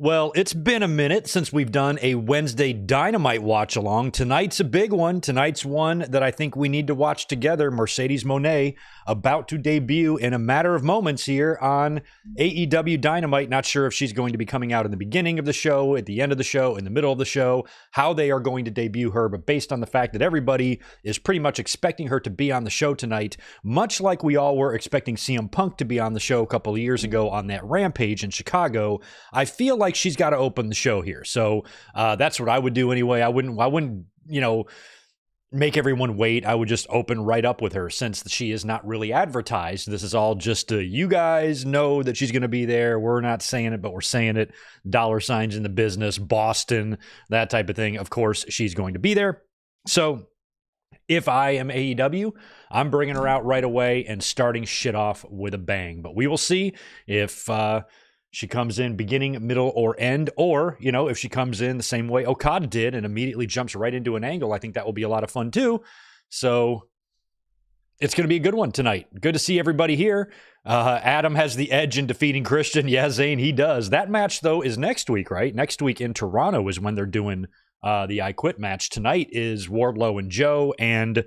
Well, it's been a minute since we've done a Wednesday Dynamite watch along. Tonight's a big one. Tonight's one that I think we need to watch together. Mercedes Moné about to debut in a matter of moments here on AEW Dynamite. Not sure if she's going to be coming out in the beginning of the show, at the end of the show, in the middle of the show, how they are going to debut her. But based on the fact that everybody is pretty much expecting her to be on the show tonight, much like we all were expecting CM Punk to be on the show a couple of years ago on that Rampage in Chicago, I feel like she's got to open the show here. So that's what I would do anyway. I wouldn't, make everyone wait. I would just open right up with her since she is not really advertised. This is all just you guys know that she's going to be there. We're not saying it, but we're saying it. Dollar signs in the business, Boston, that type of thing. Of course, she's going to be there. So if I am AEW, I'm bringing her out right away and starting shit off with a bang. But we will see if she comes in beginning, middle, or end, or, if she comes in the same way Okada did and immediately jumps right into an angle. I think that will be a lot of fun too. So it's going to be a good one tonight. Good to see everybody here. Adam has the edge in defeating Christian. Yeah, Zane, he does. That match, though, is next week, right? Next week in Toronto is when they're doing the I Quit match. Tonight is Wardlow and Joe and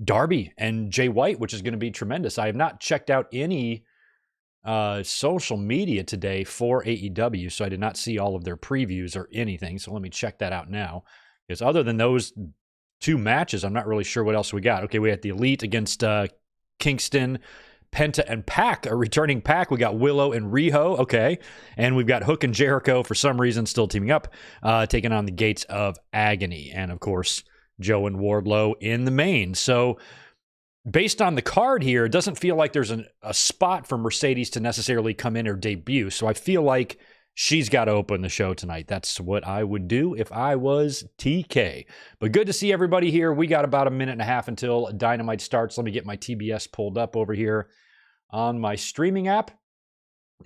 Darby and Jay White, which is going to be tremendous. I have not checked out any social media today for AEW, so I did not see all of their previews or anything. So let me check that out now. Because other than those two matches, I'm not really sure what else we got. Okay, we had the Elite against Kingston, Penta, and Pac, a returning Pac. We got Willow and Riho, okay. And we've got Hook and Jericho, for some reason, still teaming up, taking on the Gates of Agony. And, of course, Joe and Wardlow in the main. So based on the card here, it doesn't feel like there's a spot for Mercedes to necessarily come in or debut. So I feel like she's got to open the show tonight. That's what I would do if I was TK. But good to see everybody here. We got about a minute and a half until Dynamite starts. Let me get my TBS pulled up over here on my streaming app.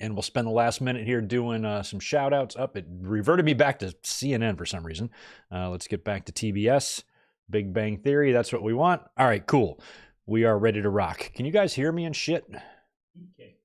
And we'll spend the last minute here doing some shout outs up. It reverted me back to CNN for some reason. Let's get back to TBS. Big Bang Theory. That's what we want. All right, cool. We are ready to rock. Can you guys hear me and shit? Okay.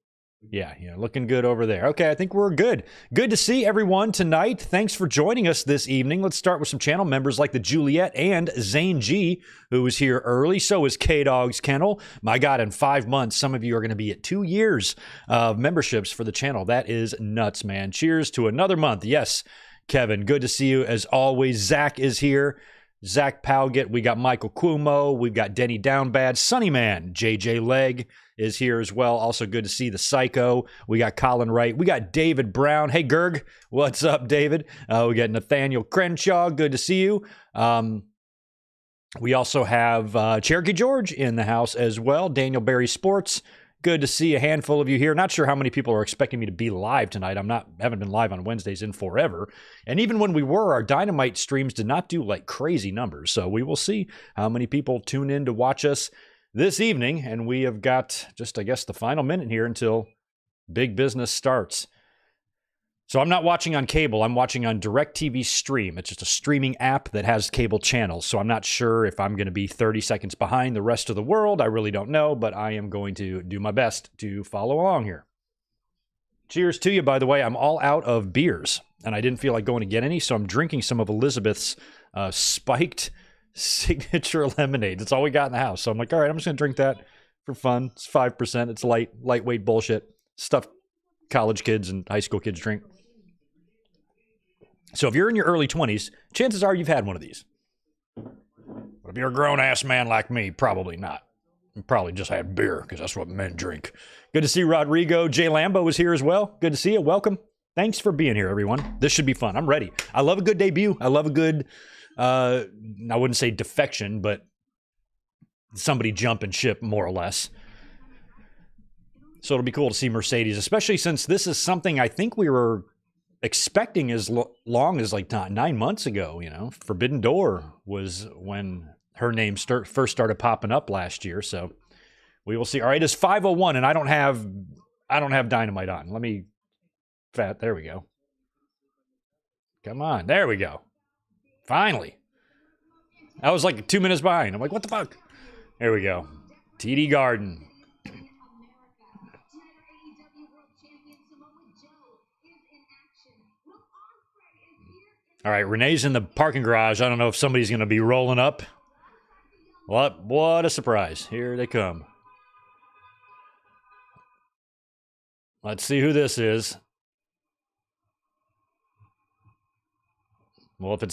Yeah, looking good over there. Okay, I think we're good. Good to see everyone tonight. Thanks for joining us this evening. Let's start with some channel members like the Juliet and Zane G, who was here early. So is K-Dog's Kennel. My God, in 5 months, some of you are going to be at 2 years of memberships for the channel. That is nuts, man. Cheers to another month. Yes, Kevin, good to see you as always. Zach is here. Zach Powgett, we got Michael Cuomo, we've got Denny Downbad, Sunny Man, JJ Leg is here as well. Also good to see the Psycho. We got Colin Wright. We got David Brown. Hey, Gerg, what's up, David? We got Nathaniel Crenshaw. Good to see you. We also have Cherokee George in the house as well. Daniel Berry Sports. Good to see a handful of you here. Not sure how many people are expecting me to be live tonight. Haven't been live on Wednesdays in forever. And even when we were, our Dynamite streams did not do like crazy numbers. So we will see how many people tune in to watch us this evening. And we have got just, I guess, the final minute here until big business starts. So I'm not watching on cable. I'm watching on DirecTV Stream. It's just a streaming app that has cable channels. So I'm not sure if I'm going to be 30 seconds behind the rest of the world. I really don't know, but I am going to do my best to follow along here. Cheers to you, by the way. I'm all out of beers, and I didn't feel like going to get any, so I'm drinking some of Elizabeth's spiked signature lemonade. That's all we got in the house. So I'm like, all right, I'm just going to drink that for fun. It's 5%. It's lightweight bullshit. Stuff college kids and high school kids drink. So if you're in your early 20s, chances are you've had one of these. But if you're a grown-ass man like me, probably not. You probably just had beer, because that's what men drink. Good to see Rodrigo. Jay Lambo is here as well. Good to see you. Welcome. Thanks for being here, everyone. This should be fun. I'm ready. I love a good debut. I love a good, I wouldn't say defection, but somebody jumping ship, more or less. So it'll be cool to see Mercedes, especially since this is something I think we were expecting as long as like 9 months ago. Forbidden Door was when her name first started popping up last year. So we will see. All right, it's 5:01, and I don't have Dynamite on. There we go. Come on, there we go. Finally, I was like 2 minutes behind. I'm like, what the fuck? There we go. TD Garden. All right, Renee's in the parking garage. I don't know if somebody's going to be rolling up. What a surprise. Here they come. Let's see who this is. Well, if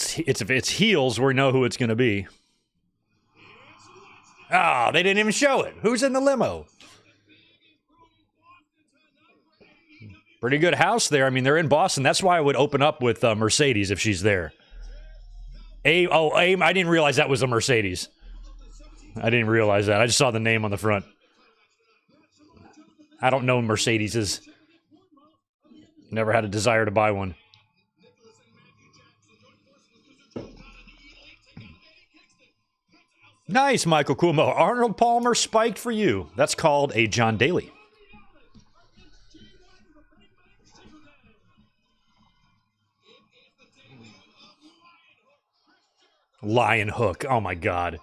it's heels, we know who it's going to be. Oh, they didn't even show it. Who's in the limo? Pretty good house there. I mean, they're in Boston. That's why I would open up with Mercedes if she's there. I didn't realize that was a Mercedes. I didn't realize that. I just saw the name on the front. I don't know Mercedeses. Never had a desire to buy one. Nice, Michael Kumo. Arnold Palmer spiked for you. That's called a John Daly. Lion Hook. Oh, my God.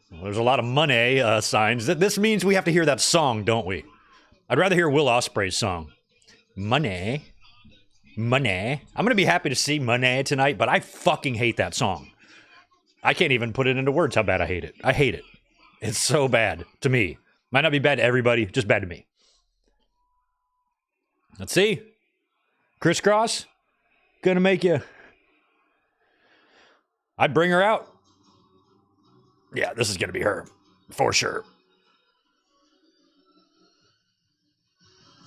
Well, there's a lot of Monee signs. This means we have to hear that song, don't we? I'd rather hear Will Ospreay's song. Monee. Monee. I'm going to be happy to see Monee tonight, but I fucking hate that song. I can't even put it into words how bad I hate it. I hate it. It's so bad to me. Might not be bad to everybody, just bad to me. Let's see. Crisscross. Gonna make you. I'd bring her out. Yeah, this is gonna be her. For sure.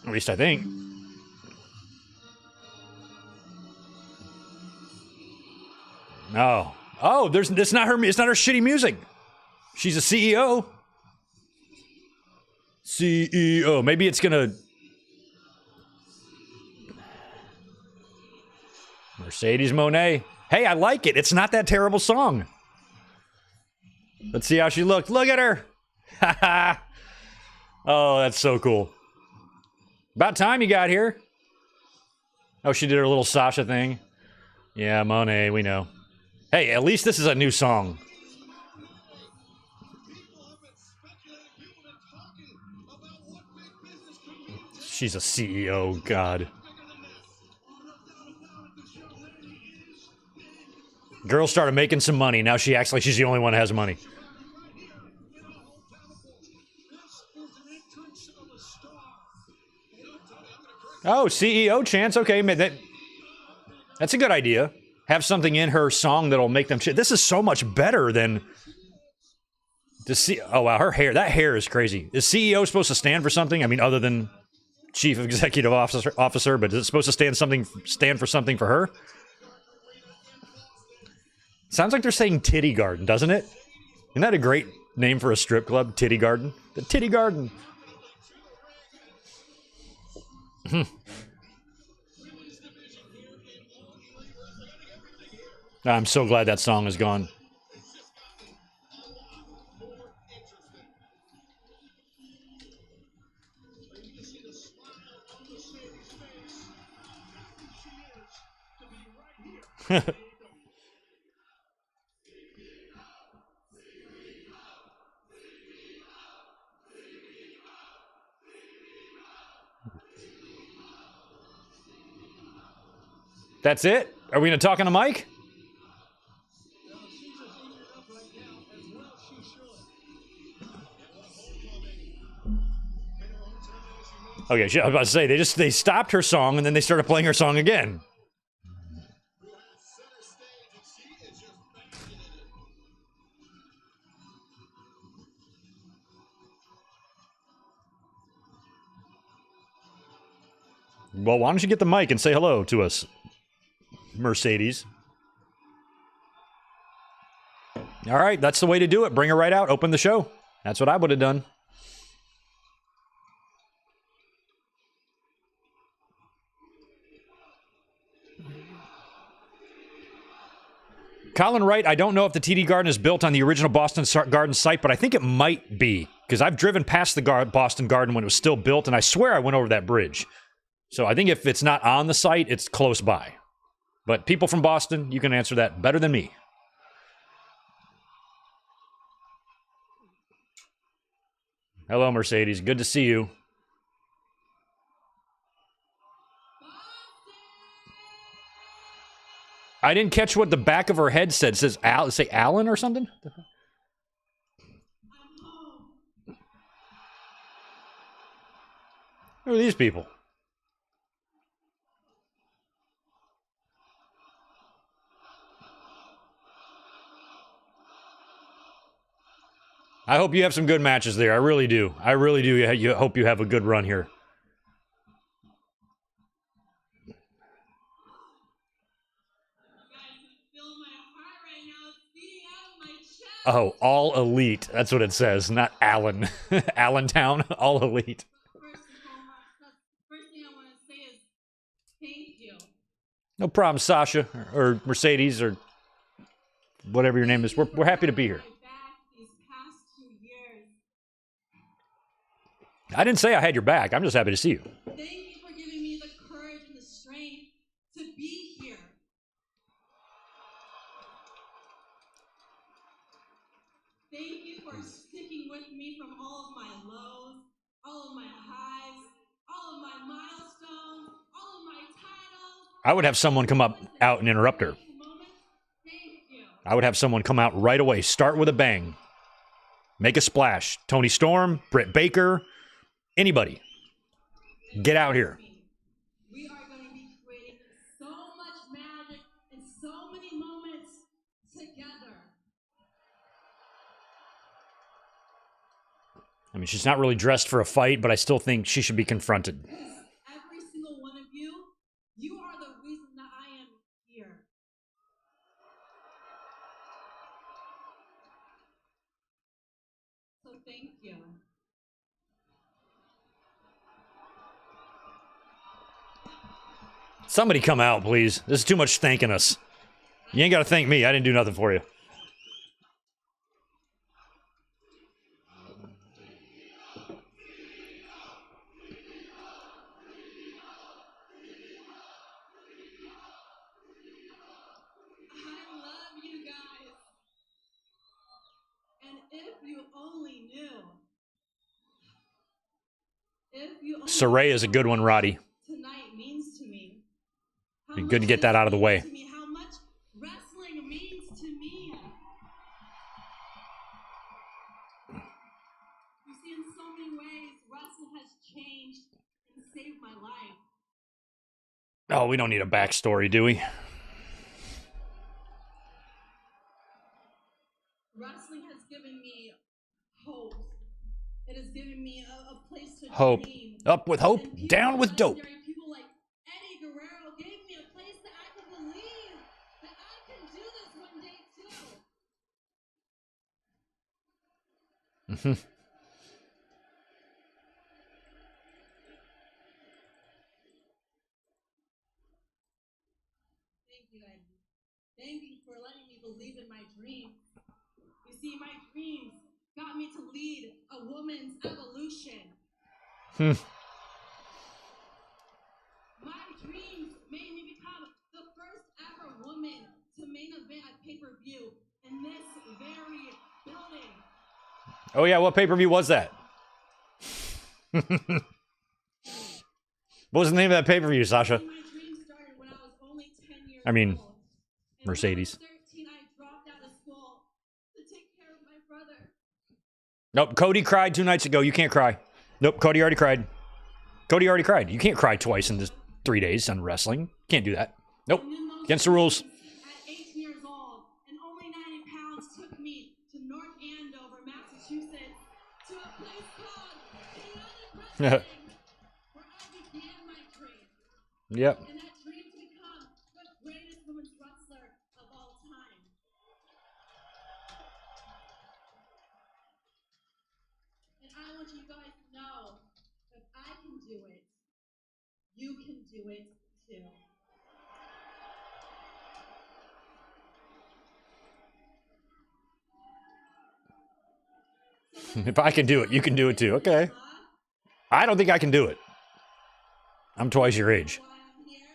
At least I think. No. Oh, it's not her shitty music. She's a CEO. CEO. Maybe it's gonna. Mercedes Moné. Hey, I like it. It's not that terrible song. Let's see how she looked. Look at her. Oh, that's so cool. About time you got here. Oh, she did her little Sasha thing. Yeah, Moné, we know. Hey, at least this is a new song. She's a CEO, God. Girl started making some money. Now she acts like she's the only one that has money. Oh, CEO chance. Okay, that's a good idea. Have something in her song that'll make them. This is so much better than to see. Oh wow, her hair. That hair is crazy. Is CEO supposed to stand for something? I mean, other than chief executive officer, but is it supposed to stand for something for her? Sounds like they're saying Titty Garden, doesn't it? Isn't that a great name for a strip club? Titty Garden. The Titty Garden. I'm so glad that song is gone. That's it? Are we going to talk on a mic? Okay, I was about to say, they stopped her song and then they started playing her song again. Well, why don't you get the mic and say hello to us, Mercedes? All right, that's the way to do it. Bring her right out. Open the show. That's what I would have done. Colin Wright, I don't know if the TD Garden is built on the original Boston Garden site, but I think it might be, because I've driven past the Boston Garden when it was still built, and I swear I went over that bridge. So I think if it's not on the site, it's close by. But people from Boston, you can answer that better than me. Hello, Mercedes. Good to see you. I didn't catch what the back of her head said. It says say Allin or something? Who are these people? I hope you have some good matches there. I really do. I really do. You hope you have a good run here. Oh, All Elite. That's what it says, not Allin. Allentown, All Elite. First thing I want to say is thank you. No problem, Sasha, or Mercedes, or whatever your name is. We're happy to be here. I didn't say I had your back. I'm just happy to see you. Thank you for giving me the courage and the strength to be here. Thank you for sticking with me from all of my lows, all of my highs, all of my milestones, all of my titles. I would have someone come out and interrupt her. Thank you. I would have someone come out right away. Start with a bang. Make a splash. Tony Storm, Britt Baker, anybody. Get out here. We are going to be creating so much magic and so many moments together. I mean, she's not really dressed for a fight, but I still think she should be confronted. Every single one of you, you are the reason that I am here. So thank you. Somebody come out, please. This is too much thanking us. You ain't got to thank me. I didn't do nothing for you. I love you guys. And if you only knew. Saray is a good one, Roddy. Tonight means to me. Be good to get that out of the way. How much wrestling means to me. You see, in so many ways, wrestling has changed and saved my life. Oh, we don't need a backstory, do we? Wrestling has given me hope. It has given me a place to hope. dream. Up with hope, down with dope. People like Eddie Guerrero gave me a place that I can believe that I can do this one day too. Thank you, Eddie. Thank you for letting me believe in my dreams. You see, my dreams got me to lead a woman's evolution. My dreams made me become the first ever woman to main event at pay-per-view in this very building. Oh yeah, what pay-per-view was that? What was the name of that pay-per-view, Sasha? My dream started when I was only 10 years I mean, old. Mercedes. When I was 13, I dropped out of school to take care of my brother. Nope, Cody cried 2 nights ago. You can't cry. Nope, Cody already cried. Cody already cried. You can't cry twice in this 3 days on wrestling. Can't do that. Nope. Against the rules. At 18 years old and only 90 pounds took me to North Andover, Massachusetts, to a place called Chaotic Wrestling, where I began my dream. Yep. And that dream to become the greatest women's wrestler of all time. And I want you guys to know, if I can do it, you can do it too. If I can do it, you can do it too. Okay. I don't think I can do it. I'm twice your age. Why I'm here?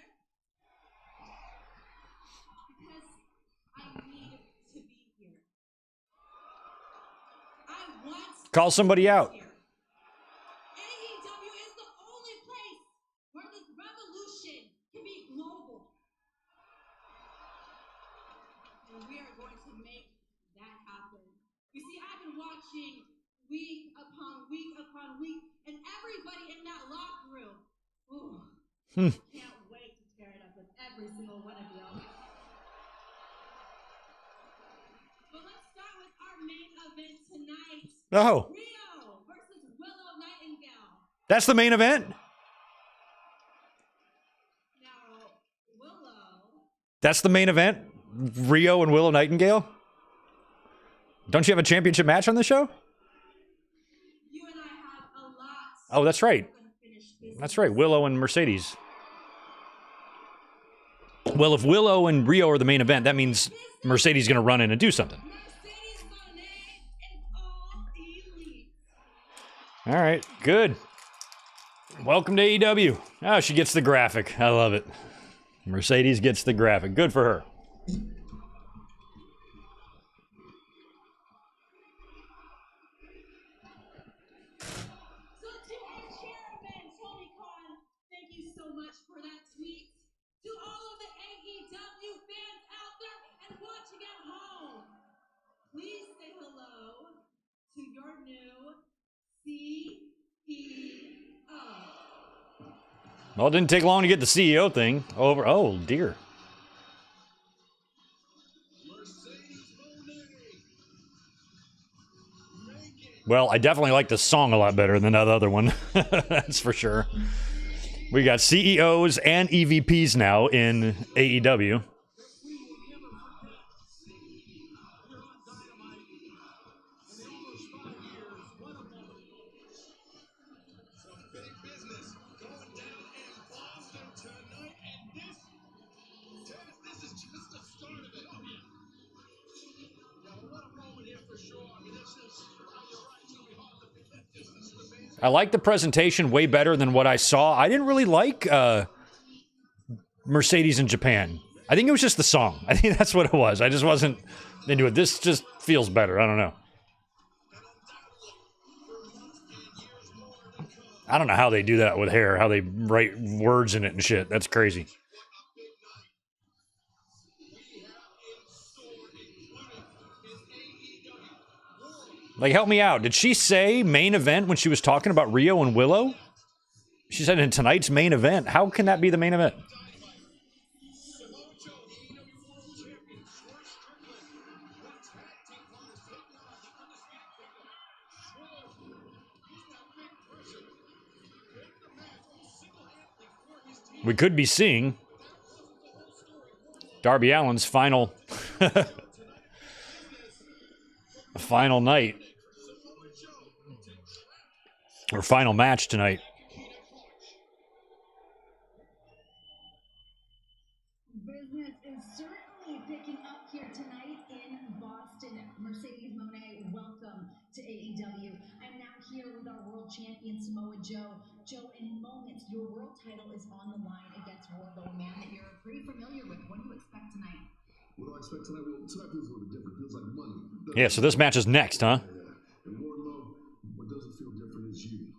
Because I need to be here. I want Call somebody out. here. AEW is the only place where this revolution can be global. watching week upon week upon week, and everybody in that locker room. Ooh, I can't wait to tear it up with every single one of you. But let's start with our main event tonight. Oh. Riho versus Willow Nightingale. That's the main event? Now, Willow. That's the main event? Riho and Willow Nightingale? Don't you have a championship match on the show? You and I have a lot. Oh, that's right. That's right. Willow and Mercedes. Well, if Willow and Riho are the main event, that means Mercedes is going to run in and do something. Mercedes Moné and All Elite. All right, good. Welcome to AEW. Oh, she gets the graphic. I love it. Mercedes gets the graphic. Good for her. So to our chairman, Tony Khan, thank you so much for that tweet. To all of the AEW fans out there and watching at home, please say hello to your new CEO. Well, it didn't take long to get the CEO thing over. Oh, dear. Well, I definitely like the song a lot better than that other one. That's for sure. We got CEOs and EVPs now in AEW. I like the presentation way better than what I saw. I didn't really like Mercedes in Japan. I think it was just the song. I think that's what it was. I just wasn't into it. This just feels better. I don't know. I don't know how they do that with hair, how they write words in it and shit. That's crazy. Like, help me out. Did she say main event when she was talking about Riho and Willow? She said in tonight's main event. How can that be the main event? We could be seeing Darby Allin's final final night or final match tonight. Business is certainly picking up here tonight in Boston. Mercedes Moné, welcome to AEW. I'm now here with our world champion Samoa Joe. Joe, in moments, your world title is on the line against Wardlow, a man that you're pretty familiar with. What do you expect tonight? What do I expect tonight? Well, tonight feels a little bit different. It feels like money. Yeah, so this match is next, huh? Yeah. And Wardlow, what doesn't feel different is you.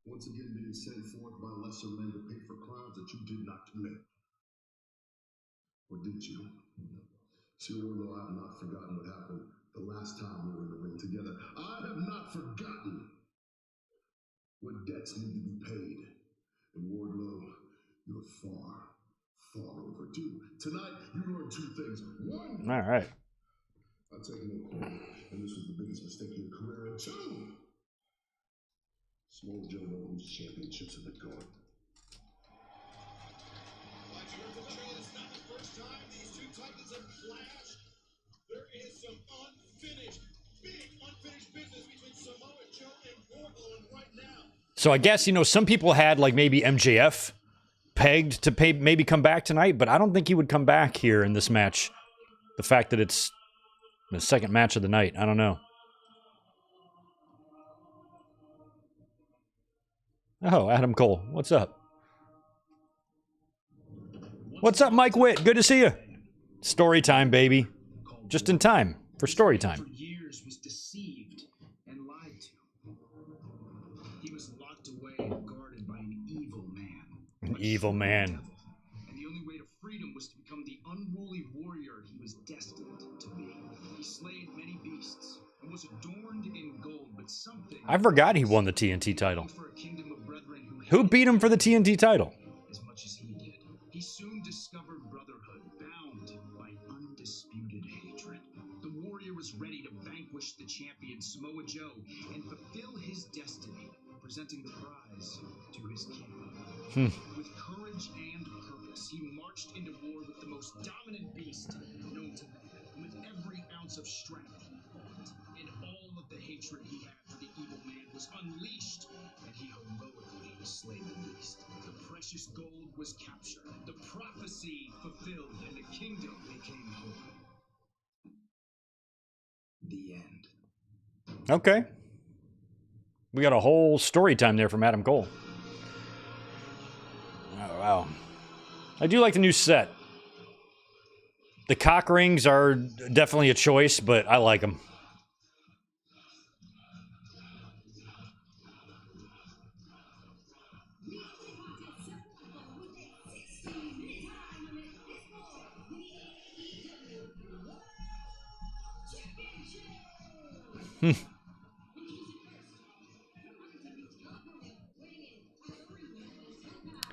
Once again being sent forth by lesser men to pay for crimes that you did not commit. Or did you? See, Wardlow, I have not forgotten what happened the last time we were in the ring together. I have not forgotten what debts need to be paid. And Wardlow, you're far, far overdue. Tonight, you learned two things. One, All right. I take no credit, and this was the biggest mistake in your career. And two, Samoa Joe won't lose championships in the guard. It's not the first time these two titans have clashed. There is some big unfinished business between Samoa Joe and Wardlow, and right now. So I guess, some people had like maybe MJF pegged to maybe come back tonight, but I don't think he would come back here in this match. The fact that it's the second match of the night, I don't know. Oh, Adam Cole, what's up? What's up, Mike Witt? Good to see you. Story time, baby. Just in time for story time. For years was deceived and lied to. He was locked away and guarded by an evil man. An evil man. And the only way to freedom was to become the unruly warrior he was destined to be. He slayed many beasts, and was adorned in gold, but something I forgot he won the TNT title. for a kingdom of brethren Who beat him for the TNT title? as much as he did. He soon discovered brotherhood, bound by undisputed hatred. The warrior was ready to vanquish the champion Samoa Joe and fulfill his destiny, presenting the prize to his king. With courage and purpose, he marched into war with the most dominant beast known to man, with every ounce of strength. And all of the hatred he had for the evil man was unleashed, and he heroically slayed the beast. The precious gold was captured, the prophecy fulfilled, and the kingdom became home. The end. Okay. We got a whole story time there from Adam Cole. Oh, wow. I do like the new set. The cock rings are definitely a choice, but I like them.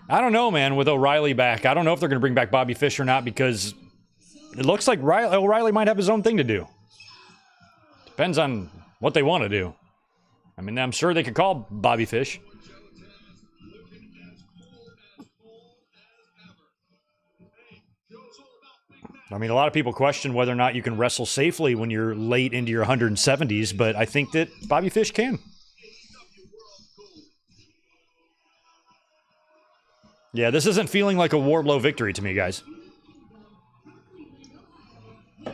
I don't know, man, with O'Reilly back. I don't know if they're going to bring back Bobby Fish or not because it looks like O'Reilly might have his own thing to do. Depends on what they want to do. I mean, I'm sure they could call Bobby Fish. I mean, a lot of people question whether or not you can wrestle safely when you're late into your 170s, but I think that Bobby Fish can. Yeah, this isn't feeling like a Wardlow victory to me, guys. A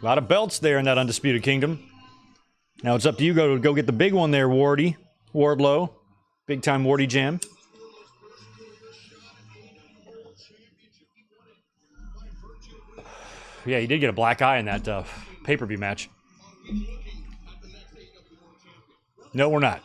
lot of belts there in that Undisputed Kingdom. Now it's up to you. Go get the big one there, Wardlow. Big time Wardy Jam. Yeah, he did get a black eye in that pay-per-view match. No, we're not.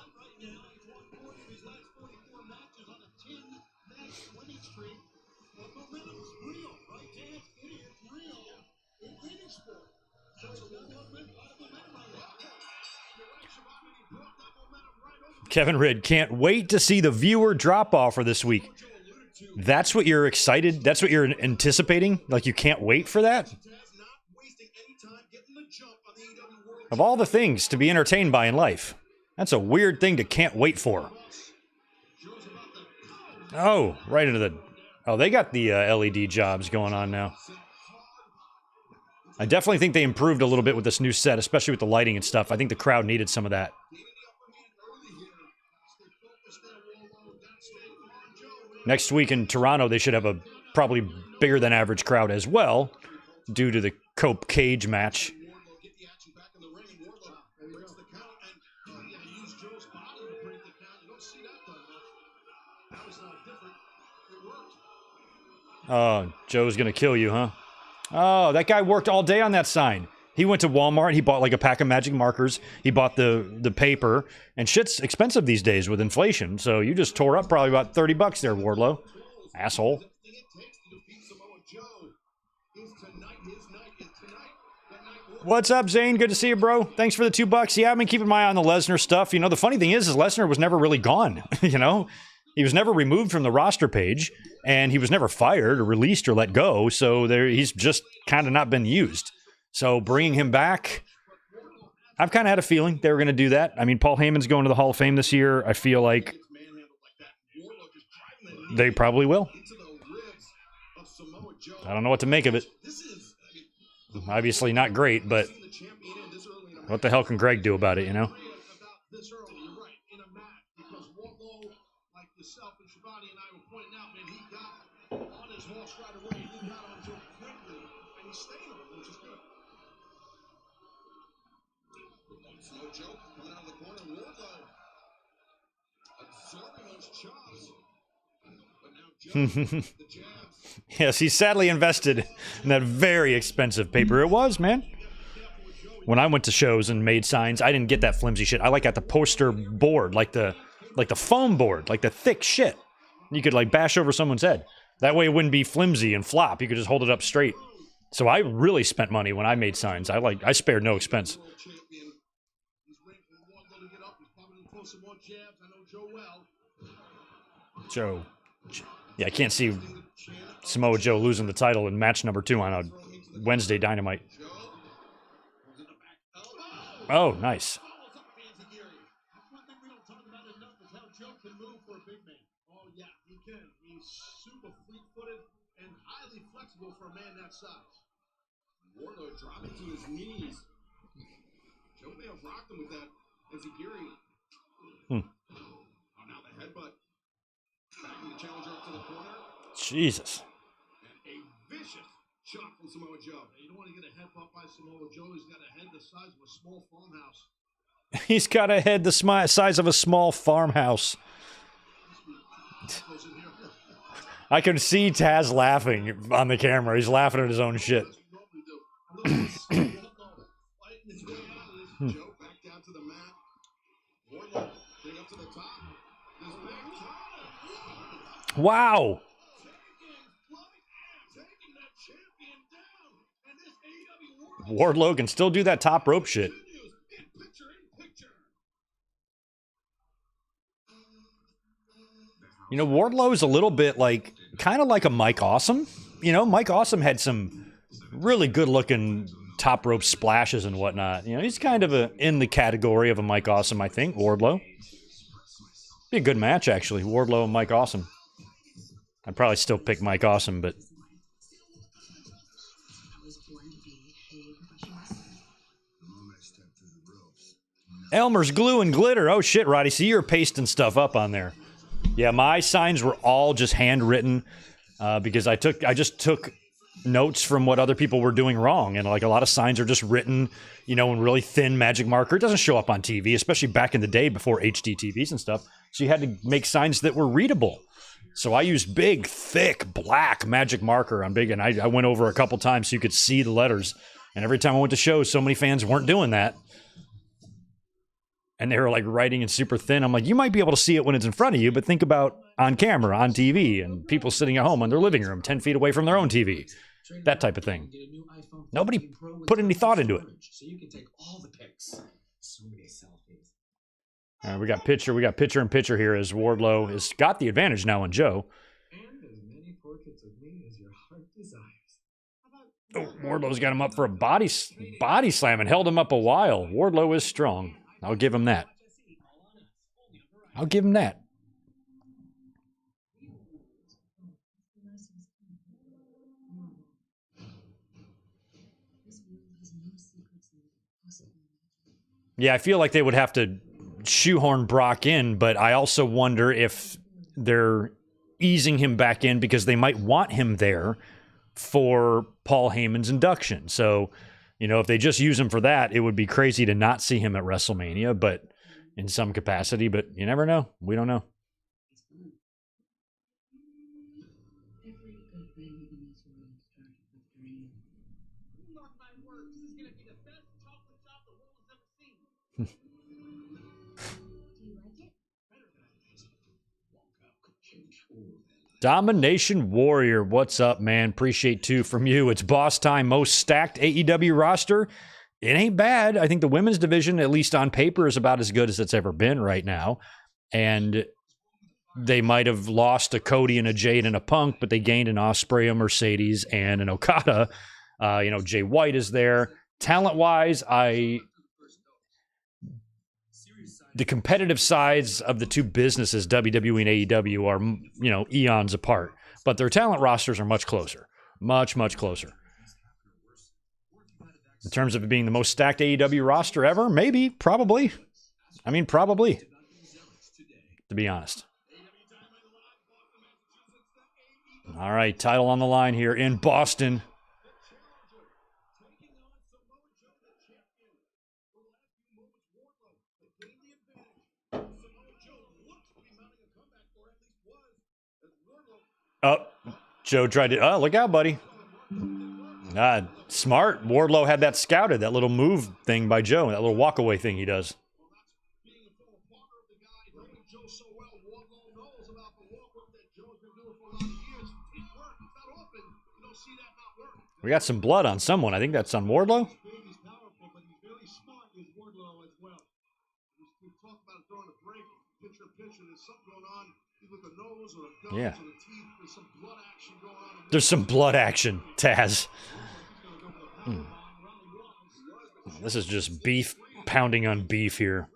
Kevin Ridd, can't wait to see the viewer drop-off for this week. That's what you're excited? That's what you're anticipating? Like you can't wait for that? Of all the things to be entertained by in life, that's a weird thing to can't wait for. Oh, right into the... Oh, they got the LED jobs going on now. I definitely think they improved a little bit with this new set, especially with the lighting and stuff. I think the crowd needed some of that. Next week in Toronto, they should have a probably bigger than average crowd as well, due to the Cope Cage match. Oh, Joe's gonna kill you, huh? Oh, that guy worked all day on that sign. He went to Walmart, he bought like a pack of magic markers, he bought the paper, and shit's expensive these days with inflation, so you just tore up probably about 30 bucks there, Wardlow. Asshole. What's up, Zane? Good to see you, bro. Thanks for the $2. Yeah, I've been keeping my eye on the Lesnar stuff. You know, the funny thing is Lesnar was never really gone, you know? He was never removed from the roster page, and he was never fired or released or let go, so he's just kind of not been used. So bringing him back, I've kind of had a feeling they were going to do that. I mean, Paul Heyman's going to the Hall of Fame this year. I feel like they probably will. I don't know what to make of it. Obviously not great, but what the hell can Greg do about it, you know? Yes, he's sadly invested in that very expensive paper. It was, man. When I went to shows and made signs, I didn't get that flimsy shit. I got the poster board, like the foam board, like the thick shit. You could like bash over someone's head. That way it wouldn't be flimsy and flop. You could just hold it up straight. So I really spent money when I made signs. I spared no expense. World champion. He's waiting for Wardlow to get up. He's probably going to throw some more jabs. I know Joe well. Joe. Yeah, I can't see Samoa Joe losing the title in match number 2 on a Wednesday Dynamite. Joe goes in the back elbow. Oh, nice. Follows up Anzigiri. That's one thing we don't talk about enough is how Joe can move for a big man. Oh, yeah, he can. He's super fleet-footed and highly flexible for a man that size. Wardlow dropping to his knees. Joe may have rocked him with that Anzigiri. Oh, now the headbutt. Backing the challenger up to the corner. Jesus. And a vicious shot from Samoa Joe. You don't want to get a headbutt by Samoa Joe. He's got a head the size of a small farmhouse. He's got a head the size of a small farmhouse. Goes in here. I can see Taz laughing on the camera. He's laughing at his own shit. Fighting his way out of this. Joe back down to the mat. Wardlow bring up to the top. This back counter. Wow. Taking that champion down. And this AEW World Wardlow can still do that top rope shit. continues in picture. You know, Wardlow's a little bit like, kind of like a Mike Awesome. You know, Mike Awesome had some really good-looking top rope splashes and whatnot. You know, he's kind of in the category of a Mike Awesome, I think, Wardlow. Be a good match, actually, Wardlow and Mike Awesome. I'd probably still pick Mike Awesome, but... Elmer's glue and glitter. Oh, shit, Roddy. See, you're pasting stuff up on there. Yeah, my signs were all just handwritten because I just took notes from what other people were doing wrong. And like a lot of signs are just written, you know, in really thin magic marker. It doesn't show up on TV, especially back in the day before HD TVs and stuff. So you had to make signs that were readable. So I used big, thick, black magic marker on big. And I went over a couple times so you could see the letters. And every time I went to shows, so many fans weren't doing that. And they were like writing in super thin. I'm like, you might be able to see it when it's in front of you, but think about on camera, on TV, and people sitting at home in their living room, 10 feet away from their own TV. That type of thing. Nobody put any thought into it. So you can take all the pics. So many selfies. All right, we got picture in picture here as Wardlow has got the advantage now on Joe. And as many portraits of me as your heart desires. Oh, Wardlow's got him up for a body slam and held him up a while. Wardlow is strong. I'll give him that. I'll give him that. Yeah, I feel like they would have to shoehorn Brock in, but I also wonder if they're easing him back in because they might want him there for Paul Heyman's induction. So, you know, if they just use him for that, it would be crazy to not see him at WrestleMania, but in some capacity. But you never know. We don't know. Mark my words, this is gonna be the best chocolate shop the world has ever seen. Do you like it? Domination Warrior, what's up, man? Appreciate 2 from you. It's boss time. Most stacked AEW roster. It ain't bad. I think the women's division, at least on paper, is about as good as it's ever been right now. And they might have lost a Cody and a Jade and a Punk, but they gained an Osprey, a Mercedes, and an Okada. You know, Jay White is there. Talent-wise, the competitive sides of the two businesses, WWE and AEW, are, you know, eons apart. But their talent rosters are much closer. Much, much closer. In terms of it being the most stacked AEW roster ever, maybe, probably. I mean, probably. To be honest. All right, title on the line here in Boston. Oh, Joe tried to... Oh, look out, buddy. Smart. Wardlow had that scouted, that little move thing by Joe, that little walk-away thing he does. We got some blood on someone. I think that's on Wardlow. He's powerful, but he's very smart with Wardlow as well. We talk about throwing a break, picture in picture. There's something going on either with the nose or the gums Yeah. or the teeth. There's some blood action going on. There's some blood action, Taz. This is just beef pounding on beef here.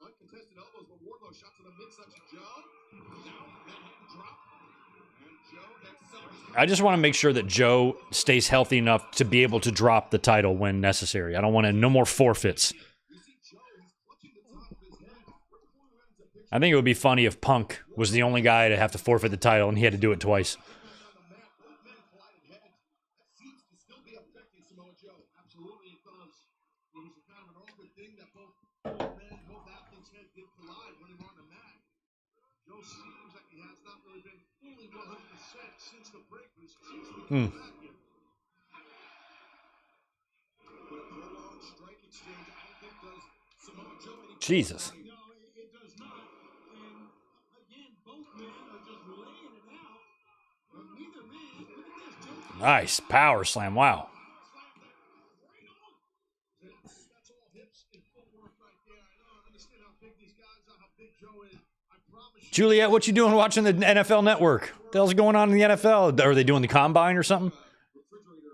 Uncontested elbows, but Wardlow shot to the midsection jaw. Now, manhandle drop. And Joe accelerates. I just want to make sure that Joe stays healthy enough to be able to drop the title when necessary. I don't want no more forfeits. I think it would be funny if Punk was the only guy to have to forfeit the title and he had to do it twice. Both men collided heads. That seems to still be affecting Samoa Joe. Absolutely, it does. It was a kind of an awkward thing that both athletes' heads did collide when they were on the mat. Joe seems like he has not really been fully 100% since the break, but he seems to be coming back here. But a prolonged strike exchange, I don't think does Samoa Joe any good. Jesus. No, it does not. And again, both men are just laying it out. And neither man, look at this, Joe. Nice power slam. Wow. That's all hips and footwork right there. I don't understand how big these guys are, how big Joe is. I promise you. Juliet, what you doing watching the NFL Network? What the hell's going on in the NFL? Are they doing the combine or something?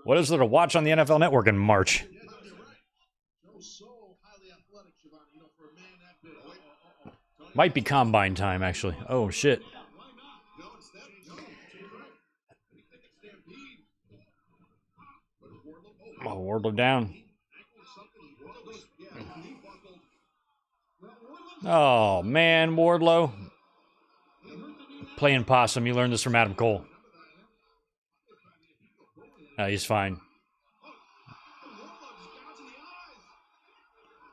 What is there to watch on the NFL Network in March? You're right. Joe's so highly athletic, Shivani, you know, for a man that big. Tony, Might be combine time, actually. Oh, shit. why not? No, instead, no. You're right. They think it's Stampede. But Wardlow, Oh, Wardlow down. ankle or something. Wardlow goes, yeah, knee buckled. Well, Oh, Wardlow, man, Wardlow. Playing possum. You learned this from Adam Cole. He's fine.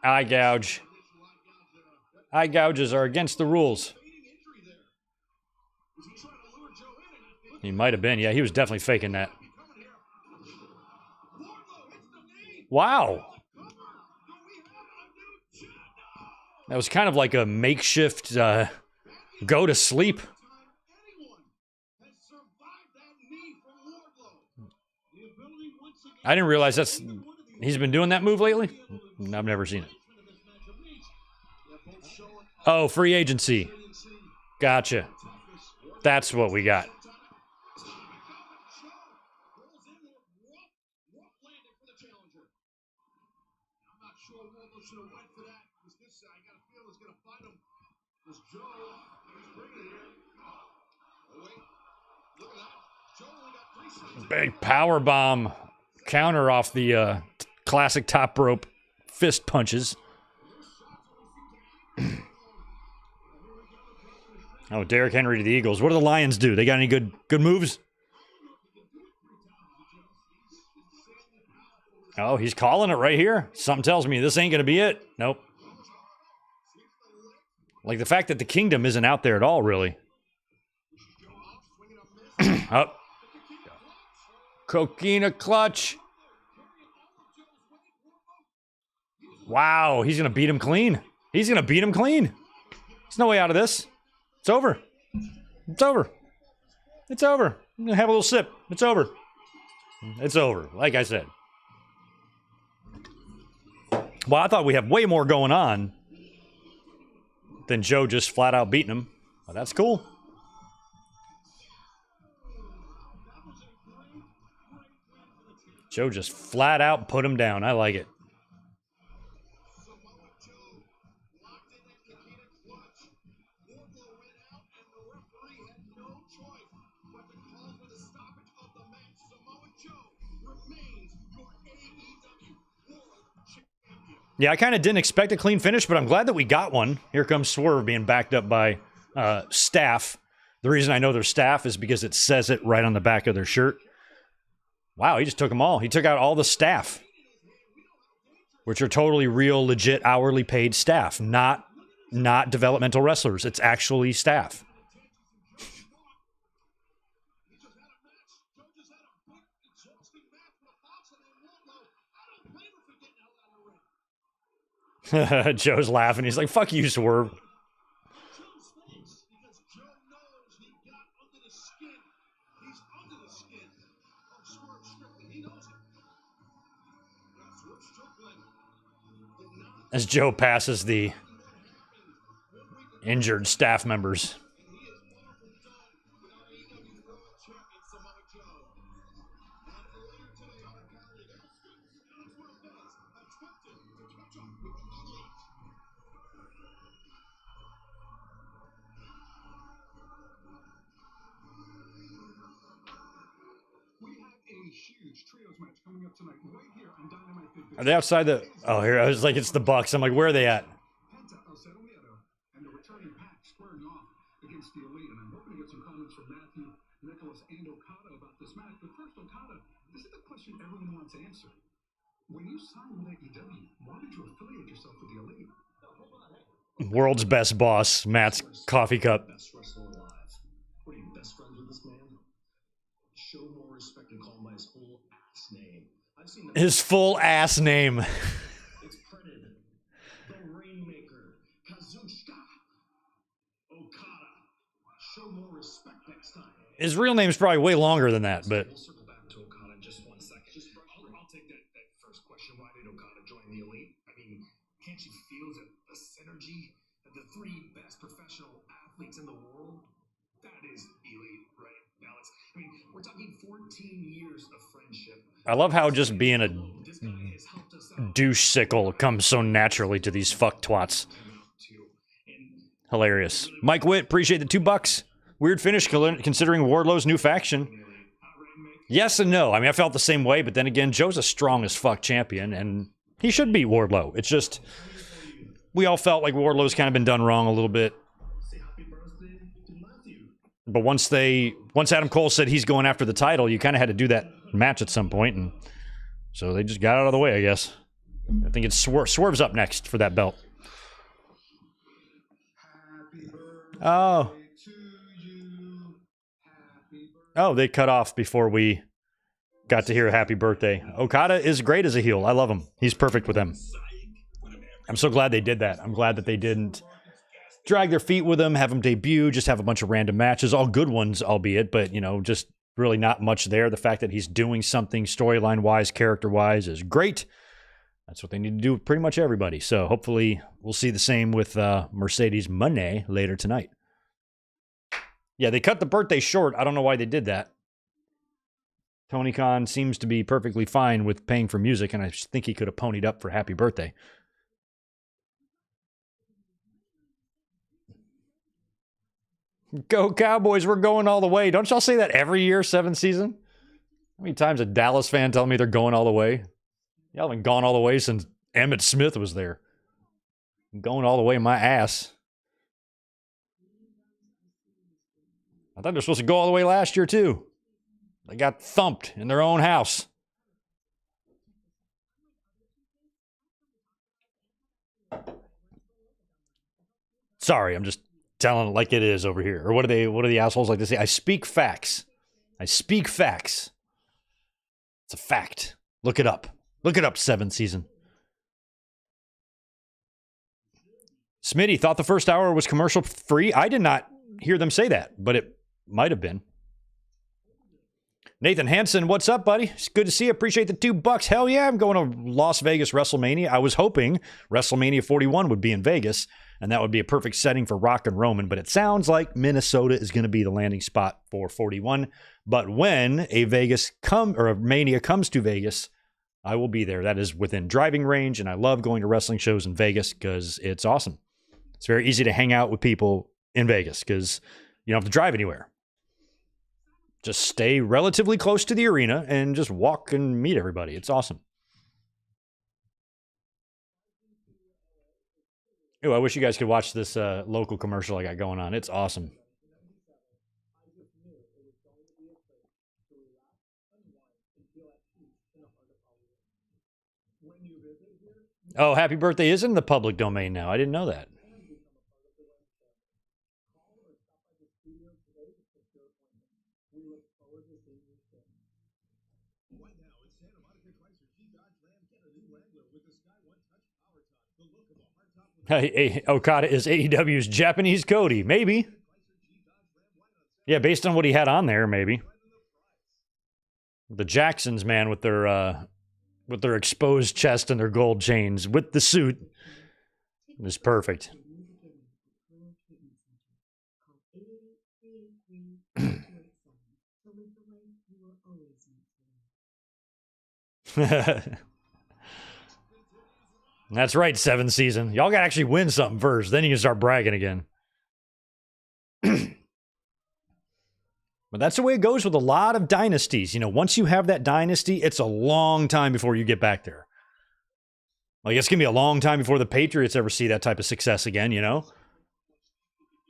Eye gouge. Eye gouges are against the rules. He might have been. Yeah, he was definitely faking that. Wow. That was kind of like a makeshift go to sleep. I didn't realize he's been doing that move lately. I've never seen it. Oh, free agency. Gotcha. That's what we got. Big power bomb counter off the classic top rope fist punches. Oh, Derrick Henry to the Eagles. What do the Lions do? They got any good moves? Oh, he's calling it right here. Something tells me this ain't going to be it. Nope. Like the fact that the Kingdom isn't out there at all, really. Up. Coquina clutch. Wow, he's going to beat him clean. He's going to beat him clean. There's no way out of this. It's over. It's over. It's over. I'm going to have a little sip. It's over. It's over, like I said. Well, I thought we have way more going on than Joe just flat out beating him. Well, that's cool. Joe just flat out put him down. I like it. Yeah, I kind of didn't expect a clean finish, but I'm glad that we got one. Here comes Swerve being backed up by staff. The reason I know they're staff is because it says it right on the back of their shirt. Wow, he just took them all. He took out all the staff, which are totally real, legit, hourly paid staff, not developmental wrestlers. It's actually staff. Joe's laughing. He's like, fuck you, Swerve. As Joe passes the injured staff members. Are they outside the... Oh, here. I was like, it's the Bucks. I'm like, where are they at? And the returning pack squaring off against the Elite. And I'm hoping to get some comments from Matthew, Nicholas, and Okada about this match. But first, Okada, this is the question everyone wants answered. When you signed with AEW, why did you affiliate yourself with the Elite? World's best boss, Matt's coffee cup. Best wrestler alive. What are you, best friends with this man? Show more respect and call him by his full ass name. I've seen His full ass name. It's printed. The Rainmaker, Kazuchika, Okada. Show more respect next time. His real name's probably way longer than that, but... We'll circle back to Okada in just 1 second. I'll take that first question. Why did Okada join the Elite? I mean, can't you feel the synergy? The three best professional athletes in the world? That is Elite, right? Alex? I mean, we're talking 14 years of friendship. I love how just being a douche sickle comes so naturally to these fuck twats. Hilarious. Mike Witt, appreciate the $2. Weird finish considering Wardlow's new faction. Yes and no. I mean, I felt the same way, but then again, Joe's a strong as fuck champion, and he should beat Wardlow. It's just, we all felt like Wardlow's kind of been done wrong a little bit. But once Adam Cole said he's going after the title, you kind of had to do that match at some point, and so they just got out of the way, I guess. I think it's Swerve's up next for that belt. Oh. Oh, they cut off before we got to hear happy birthday. Okada is great as a heel. I love him. He's perfect with them. I'm so glad they did that. I'm glad that they didn't drag their feet with him, have him debut, just have a bunch of random matches, all good ones, albeit, but, you know, just really not much there. The fact that he's doing something storyline-wise, character-wise is great. That's what they need to do with pretty much everybody. So hopefully we'll see the same with Mercedes Money later tonight. Yeah, they cut the birthday short. I don't know why they did that. Tony Khan seems to be perfectly fine with paying for music, and I think he could have ponied up for happy birthday. Go Cowboys, we're going all the way. Don't y'all say that every year, 7th season? How many times a Dallas fan tell me they're going all the way? Y'all haven't gone all the way since Emmitt Smith was there. I'm going all the way in my ass. I thought they were supposed to go all the way last year, too. They got thumped in their own house. Sorry, I'm just telling it like it is over here. Or what do the assholes like to say? I speak facts. I speak facts. It's a fact. Look it up. Look it up, 7th season. Smitty thought the first hour was commercial free. I did not hear them say that, but it might have been. Nathan Hansen, what's up, buddy? It's good to see you. Appreciate the $2. Hell yeah, I'm going to Las Vegas WrestleMania. I was hoping WrestleMania 41 would be in Vegas, and that would be a perfect setting for Rock and Roman, but it sounds like Minnesota is going to be the landing spot for 41. But when a Mania comes to Vegas, I will be there. That is within driving range, and I love going to wrestling shows in Vegas because it's awesome. It's very easy to hang out with people in Vegas because you don't have to drive anywhere. Just stay relatively close to the arena and just walk and meet everybody. It's awesome. Ooh, I wish you guys could watch this local commercial I got going on. It's awesome. Oh, happy birthday is in the public domain now. I didn't know that. Hey, Okada is AEW's Japanese Cody. Maybe. Yeah, based on what he had on there, maybe. The Jacksons, man, with their exposed chest and their gold chains, with the suit. It's perfect. That's right, 7th season. Y'all got to actually win something first. Then you can start bragging again. But that's the way it goes with a lot of dynasties. You know, once you have that dynasty, it's a long time before you get back there. Like, it's going to be a long time before the Patriots ever see that type of success again, you know?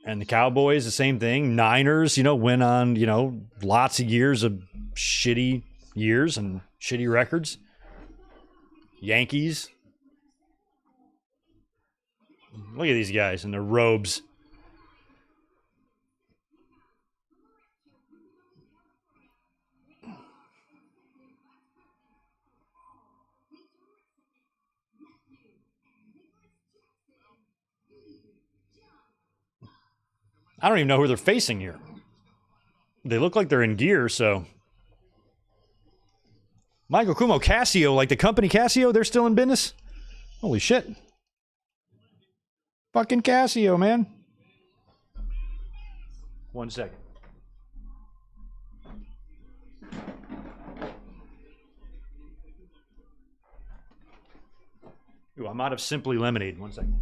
And the Cowboys, the same thing. Niners, you know, went on, you know, lots of years of shitty years and shitty records. Yankees. Look at these guys in their robes. I don't even know who they're facing here. They look like they're in gear, so. Michael Kumo, Casio, like the company Casio, they're still in business? Holy shit. Fucking Casio, man. 1 second. Ooh, I'm out of Simply Lemonade. 1 second.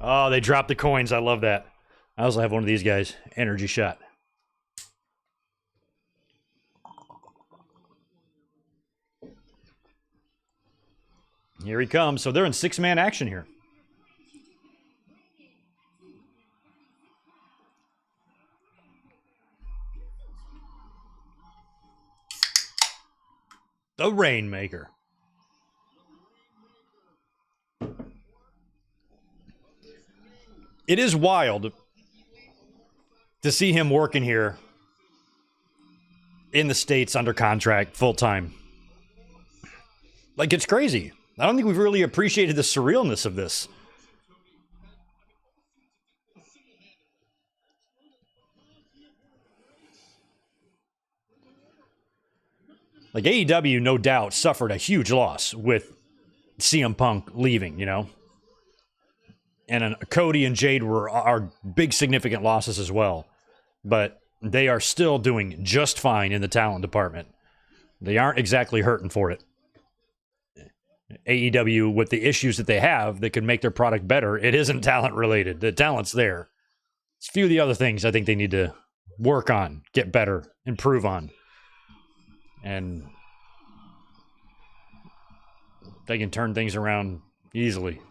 Oh, they dropped the coins. I love that. I also have one of these guys. Energy shot. Here he comes. So they're in 6-man action here. The Rainmaker. It is wild to see him working here in the States under contract full-time. Like, it's crazy. I don't think we've really appreciated the surrealness of this. Like, AEW, no doubt, suffered a huge loss with CM Punk leaving, you know? And Cody and Jade are big significant losses as well. But they are still doing just fine in the talent department. They aren't exactly hurting for it. AEW, with the issues that they have that could make their product better, it isn't talent related. The talent's there. It's a few of the other things I think they need to work on, get better, improve on. And they can turn things around easily.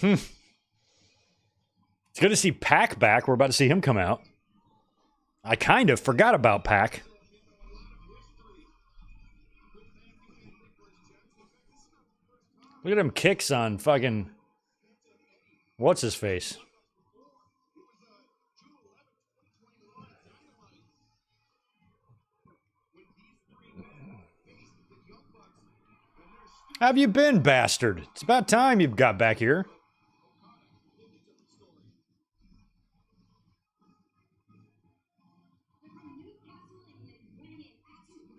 It's good to see Pac back. We're about to see him come out. I kind of forgot about Pac. Look at him kicks on fucking... What's his face? How have you been, bastard? It's about time you got back here.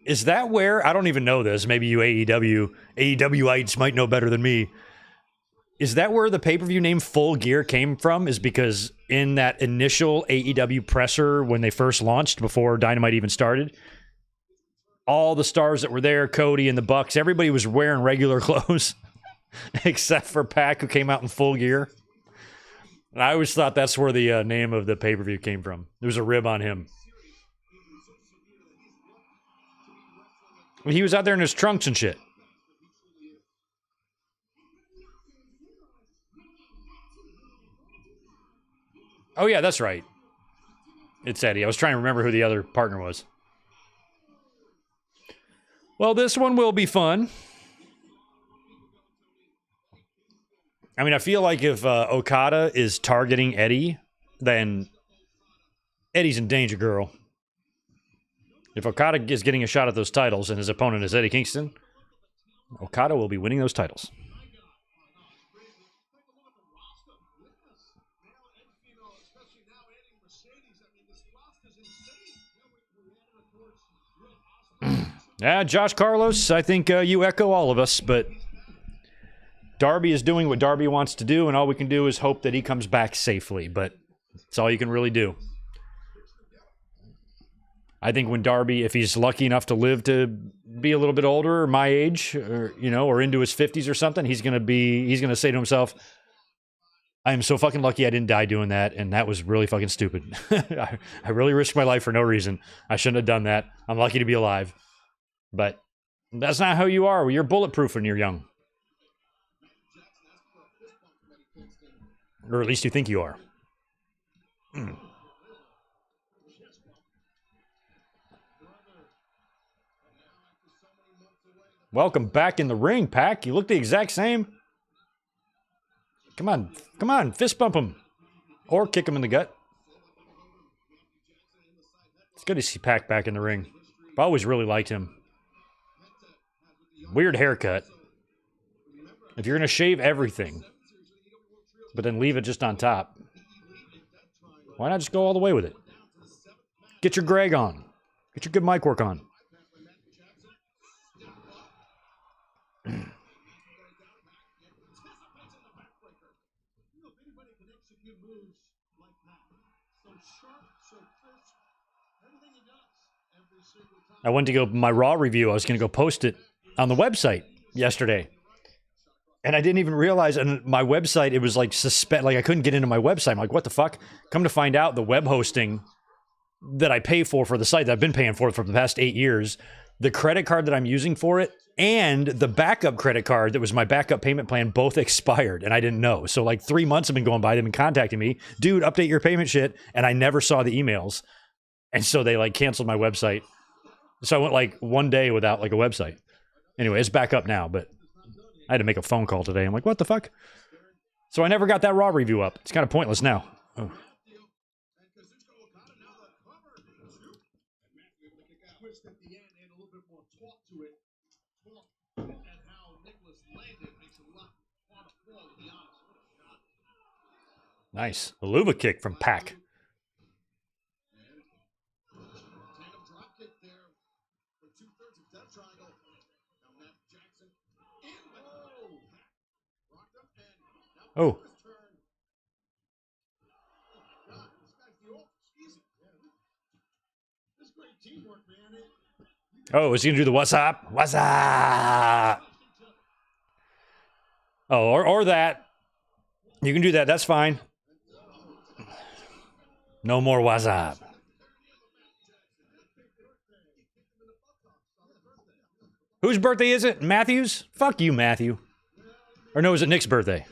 Is that where, I don't even know this, maybe you AEWites might know better than me. Is that where the pay-per-view name Full Gear came from? Is because in that initial AEW presser when they first launched, before Dynamite even started, all the stars that were there, Cody and the Bucks, everybody was wearing regular clothes except for Pac, who came out in full gear. And I always thought that's where the name of the pay-per-view came from. There was a rib on him. He was out there in his trunks and shit. Oh, yeah, that's right. It's Eddie. I was trying to remember who the other partner was. Well, this one will be fun. I mean, I feel like if Okada is targeting Eddie, then Eddie's in danger, girl. If Okada is getting a shot at those titles and his opponent is Eddie Kingston, Okada will be winning those titles. Yeah, Josh Carlos, I think you echo all of us, but Darby is doing what Darby wants to do, and all we can do is hope that he comes back safely, but that's all you can really do. I think when Darby, if he's lucky enough to live to be a little bit older, or my age, or or into his 50s or something, he's gonna say to himself, I am so fucking lucky I didn't die doing that, and that was really fucking stupid. I really risked my life for no reason. I shouldn't have done that. I'm lucky to be alive. But that's not how you are. You're bulletproof when you're young. Or at least you think you are. Welcome back in the ring, Pac. You look the exact same. Come on, fist bump him. Or kick him in the gut. It's good to see Pac back in the ring. I've always really liked him. Weird haircut. If you're going to shave everything, but then leave it just on top, why not just go all the way with it? Get your Greg on. Get your good mic work on. I went to go my Raw review. I was going to go post it on the website yesterday. And I didn't even realize on my website, it was like like I couldn't get into my website. I'm like, what the fuck? Come to find out, the web hosting that I pay for the site that I've been paying for the past 8 years, the credit card that I'm using for it and the backup credit card that was my backup payment plan both expired, and I didn't know. So like 3 months have been going by. They've been contacting me, dude, update your payment shit. And I never saw the emails. And so they like canceled my website. So I went like 1 day without like a website. Anyway, it's back up now, but I had to make a phone call today. I'm like, what the fuck? So I never got that Raw review up. It's kind of pointless now. Oh. Nice. A Luva kick from Pac. Oh. Oh, is he going to do the what's up? What's up? Oh, or that. You can do that. That's fine. No more what's up. Whose birthday is it? Matthew's? Fuck you, Matthew. Or no, is it Nick's birthday?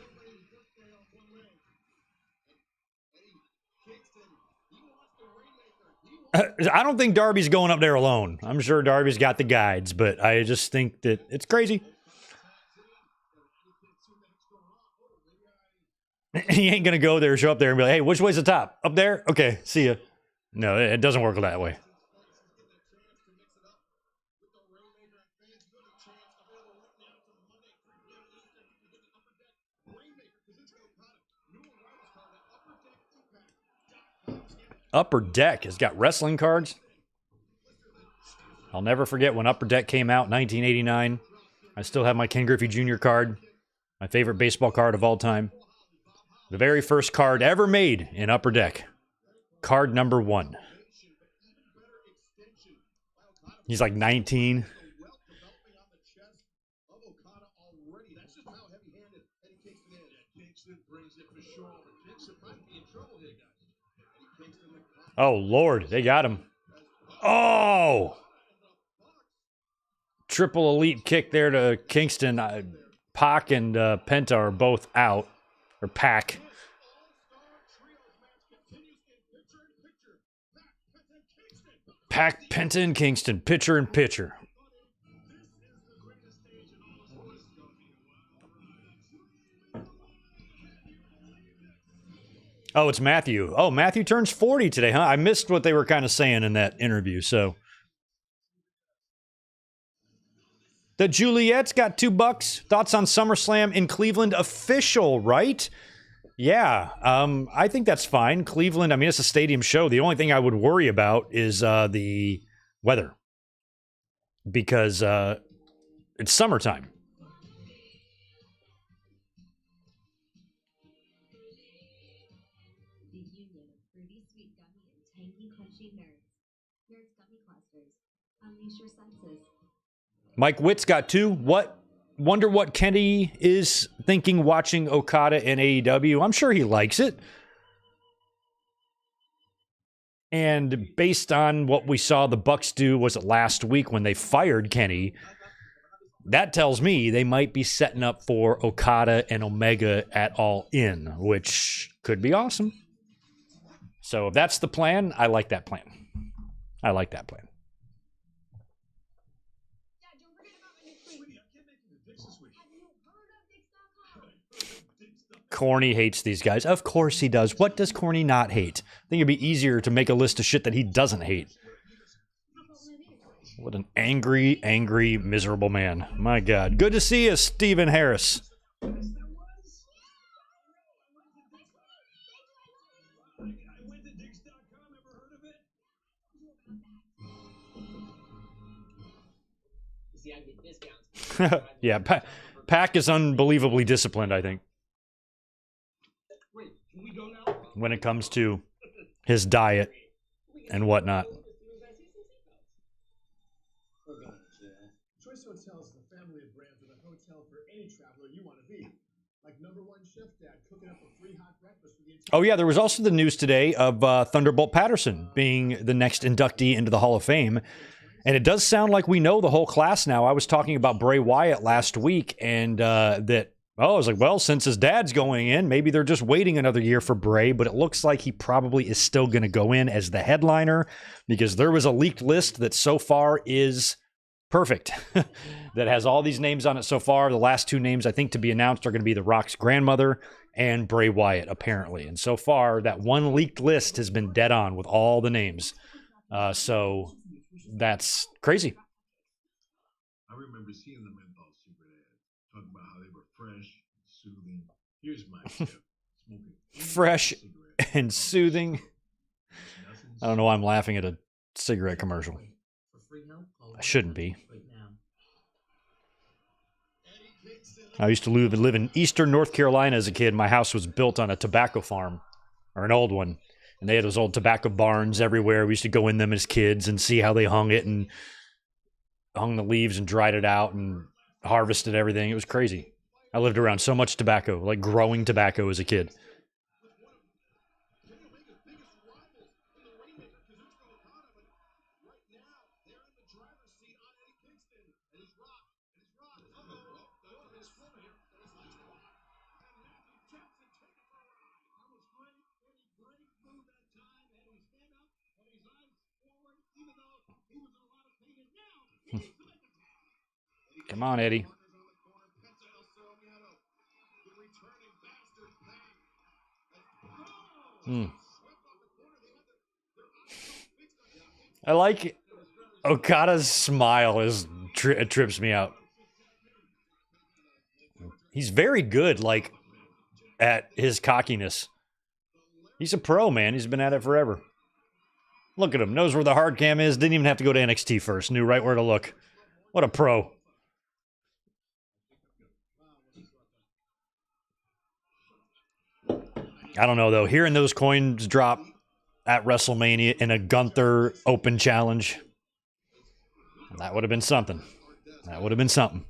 I don't think Darby's going up there alone. I'm sure Darby's got the guides, but I just think that it's crazy. He ain't going to go there, show up there and be like, hey, which way's the top? Up there? Okay, see ya. No, it doesn't work that way. Upper Deck has got wrestling cards. I'll never forget when Upper Deck came out in 1989. I still have my Ken Griffey Jr. card, my favorite baseball card of all time. The very first card ever made in Upper Deck. Card number 1. He's like 19. Oh, Lord, they got him. Oh! Triple elite kick there to Kingston. Pac and Penta are both out. Or Pac. Pac, Penta, and Kingston. Pitcher and pitcher. Oh, it's Matthew. Oh, Matthew turns 40 today, huh? I missed what they were kind of saying in that interview, so. The Juliet's got $2. Thoughts on SummerSlam in Cleveland? Official, right? Yeah, I think that's fine. Cleveland, I mean, it's a stadium show. The only thing I would worry about is the weather. Because it's summertime. The union of fruity sweet gummy and tangy crunchy nerds. Nerds gummy clusters. Unleash your senses. Mike Witt's got 2. Wonder what Kenny is thinking watching Okada and AEW. I'm sure he likes it. And based on what we saw the Bucks do, was it last week when they fired Kenny, that tells me they might be setting up for Okada and Omega at All In, which could be awesome. So if that's the plan, I like that plan. I like that plan. Corny hates these guys. Of course he does. What does Corny not hate? I think it'd be easier to make a list of shit that he doesn't hate. What an angry, angry, miserable man. My God. Good to see you, Stephen Harris. Yeah, Pac is unbelievably disciplined, I think, when it comes to his diet and whatnot. Choice Hotels is the family of brands with a hotel for any traveler you want to be. Like #1 chef dad cooking up a free hot breakfast for the entire... Oh, yeah, there was also the news today of Thunderbolt Patterson being the next inductee into the Hall of Fame. And it does sound like we know the whole class now. I was talking about Bray Wyatt last week, and I was like, well, since his dad's going in, maybe they're just waiting another year for Bray, but it looks like he probably is still going to go in as the headliner because there was a leaked list that so far is perfect, that has all these names on it so far. The last 2 names I think to be announced are going to be The Rock's grandmother and Bray Wyatt, apparently. And so far, that one leaked list has been dead on with all the names. So that's crazy. I remember seeing the menthol cigarette ads, talking about how they were fresh, soothing. Here's my tip: smoking fresh and soothing. I don't know why I'm laughing at a cigarette commercial. I shouldn't be. I used to live in eastern North Carolina as a kid. My house was built on a tobacco farm, or an old one. And they had those old tobacco barns everywhere. We used to go in them as kids and see how they hung it and hung the leaves and dried it out and harvested everything. It was crazy. I lived around so much tobacco, like growing tobacco as a kid. Come on, Eddie. I like Okada's smile. It trips me out. He's very good, like, at his cockiness. He's a pro, man. He's been at it forever. Look at him. Knows where the hard cam is. Didn't even have to go to NXT first. Knew right where to look. What a pro. I don't know, though. Hearing those coins drop at WrestleMania in a Gunther Open Challenge, that would have been something. That would have been something.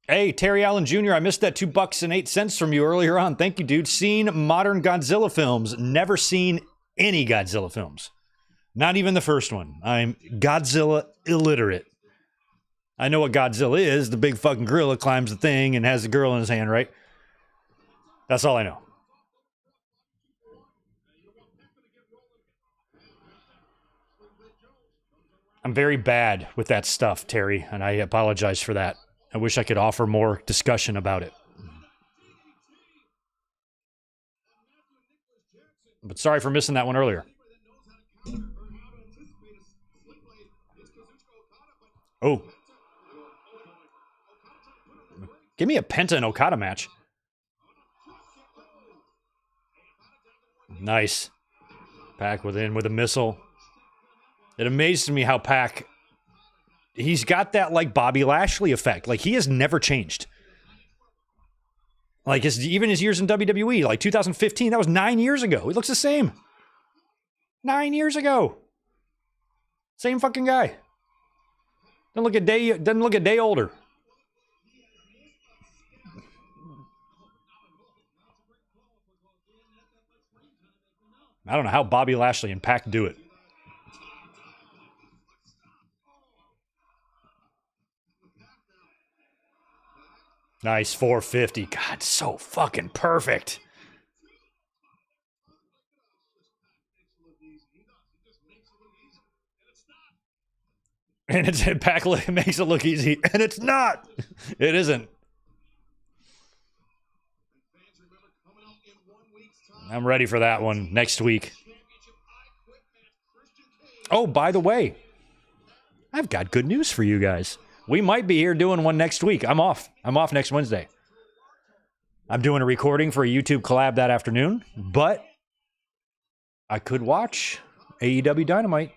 Hey, Terry Allen Jr., I missed that $2.08 from you earlier on. Thank you, dude. Seen modern Godzilla films. Never seen any Godzilla films. Not even the first one. I'm Godzilla illiterate. I know what Godzilla is. The big fucking gorilla climbs the thing and has the girl in his hand, right? That's all I know. I'm very bad with that stuff, Terry, and I apologize for that. I wish I could offer more discussion about it. But sorry for missing that one earlier. Oh. Give me a Penta and Okada match. Nice. Pac with a missile. It amazes me how Pac, he's got that like Bobby Lashley effect. Like he has never changed. Like even his years in WWE, like 2015, that was 9 years ago. He looks the same. 9 years ago. Same fucking guy. Doesn't look a day older. I don't know how Bobby Lashley and Pac do it. Nice 450. God, so fucking perfect. And Pac makes it look easy, and it's not. It isn't. I'm ready for that one next week. Oh, by the way, I've got good news for you guys. We might be here doing one next week. I'm off. I'm off next Wednesday. I'm doing a recording for a YouTube collab that afternoon, but I could watch AEW Dynamite.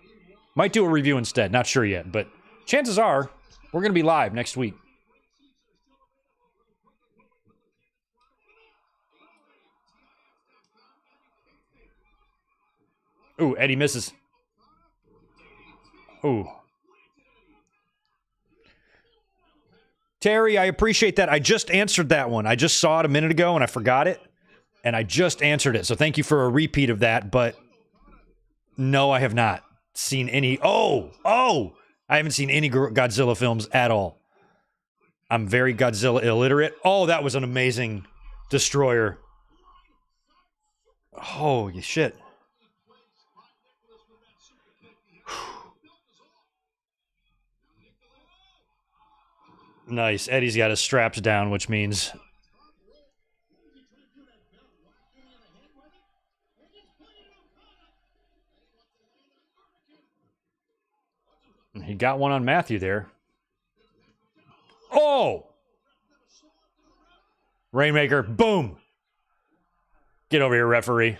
Might do a review instead. Not sure yet, but chances are we're going to be live next week. Ooh, Eddie misses. Ooh. Terry, I appreciate that. I just answered that one. I just saw it a minute ago and I forgot it. And I just answered it. So thank you for a repeat of that. But no, I have not seen any. I haven't seen any Godzilla films at all. I'm very Godzilla illiterate. Oh, that was an amazing destroyer. Oh, shit. Nice. Eddie's got his straps down, which means he got one on Matthew there. Oh! Rainmaker, boom! Get over here, referee.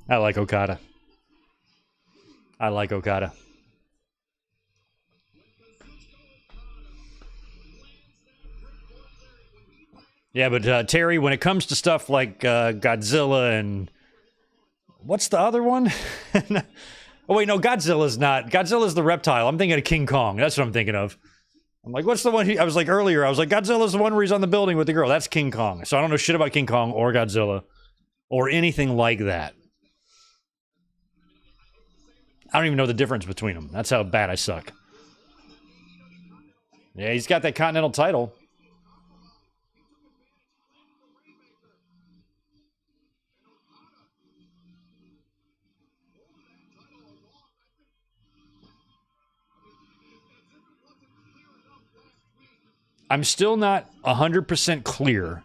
I like Okada. I like Okada. Yeah, but Terry, when it comes to stuff like Godzilla and what's the other one? Oh wait, no, Godzilla's not. Godzilla's the reptile. I'm thinking of King Kong. That's what I'm thinking of. I'm like, what's the one? I was like earlier. I was like, Godzilla's the one where he's on the building with the girl. That's King Kong. So I don't know shit about King Kong or Godzilla or anything like that. I don't even know the difference between them. That's how bad I suck. Yeah, he's got that Continental title. I'm still not 100% clear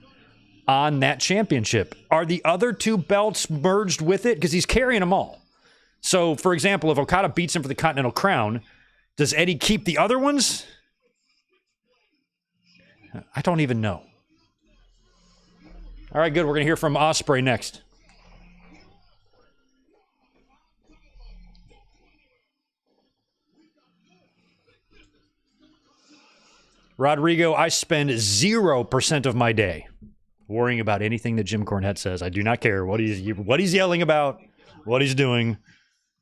on that championship. Are the other two belts merged with it? Because he's carrying them all. So, for example, if Okada beats him for the Continental Crown, does Eddie keep the other ones? I don't even know. All right, good. We're going to hear from Osprey next. Rodrigo, I spend 0% of my day worrying about anything that Jim Cornette says. I do not care what he's yelling about, what he's doing,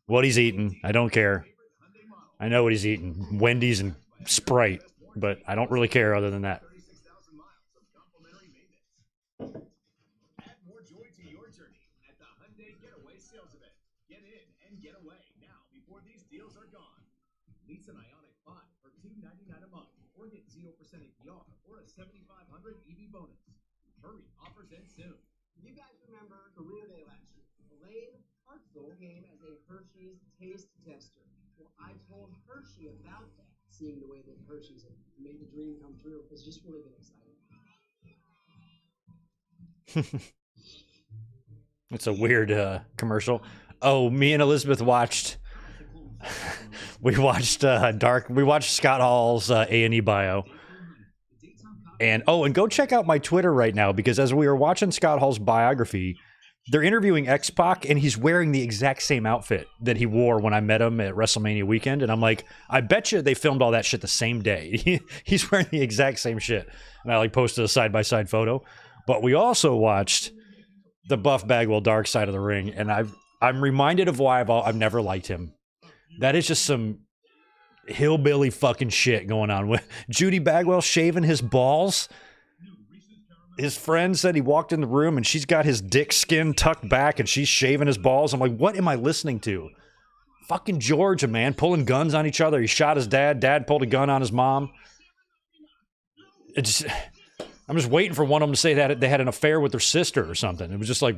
what he's eating. I don't care. I know what he's eating. Wendy's and Sprite. But I don't really care other than that. Add more joy to your journey at the Hyundai Getaway Sales Event. Get in and get away now before these deals are gone. Lease an Ioniq 5 for $299 a month, or get 0% APR or a $7,500 EV bonus. Hurry, offers end soon. You guys remember Career Day last year? Elaine Hartzell came as a Hershey's taste tester. Well, I told Hershey about that. Seeing the way that Hershey's have made the dream come true has just really been exciting. It's a weird commercial. Oh, me and Elizabeth watched. We watched We watched Scott Hall's A&E bio. And go check out my Twitter right now, because as we were watching Scott Hall's biography, they're interviewing X-Pac, and he's wearing the exact same outfit that he wore when I met him at WrestleMania weekend. And I'm like, I bet you they filmed all that shit the same day. He's wearing the exact same shit. And I posted a side-by-side photo. But we also watched the Buff Bagwell Dark Side of the Ring, and I'm reminded of why I've never liked him. That is just some hillbilly fucking shit going on with Judy Bagwell shaving his balls. His friend said he walked in the room and she's got his dick skin tucked back and she's shaving his balls. I'm like, what am I listening to? Fucking Georgia, man, pulling guns on each other. He shot his dad. Dad pulled a gun on his mom. I'm just waiting for one of them to say that they had an affair with their sister or something. It was just like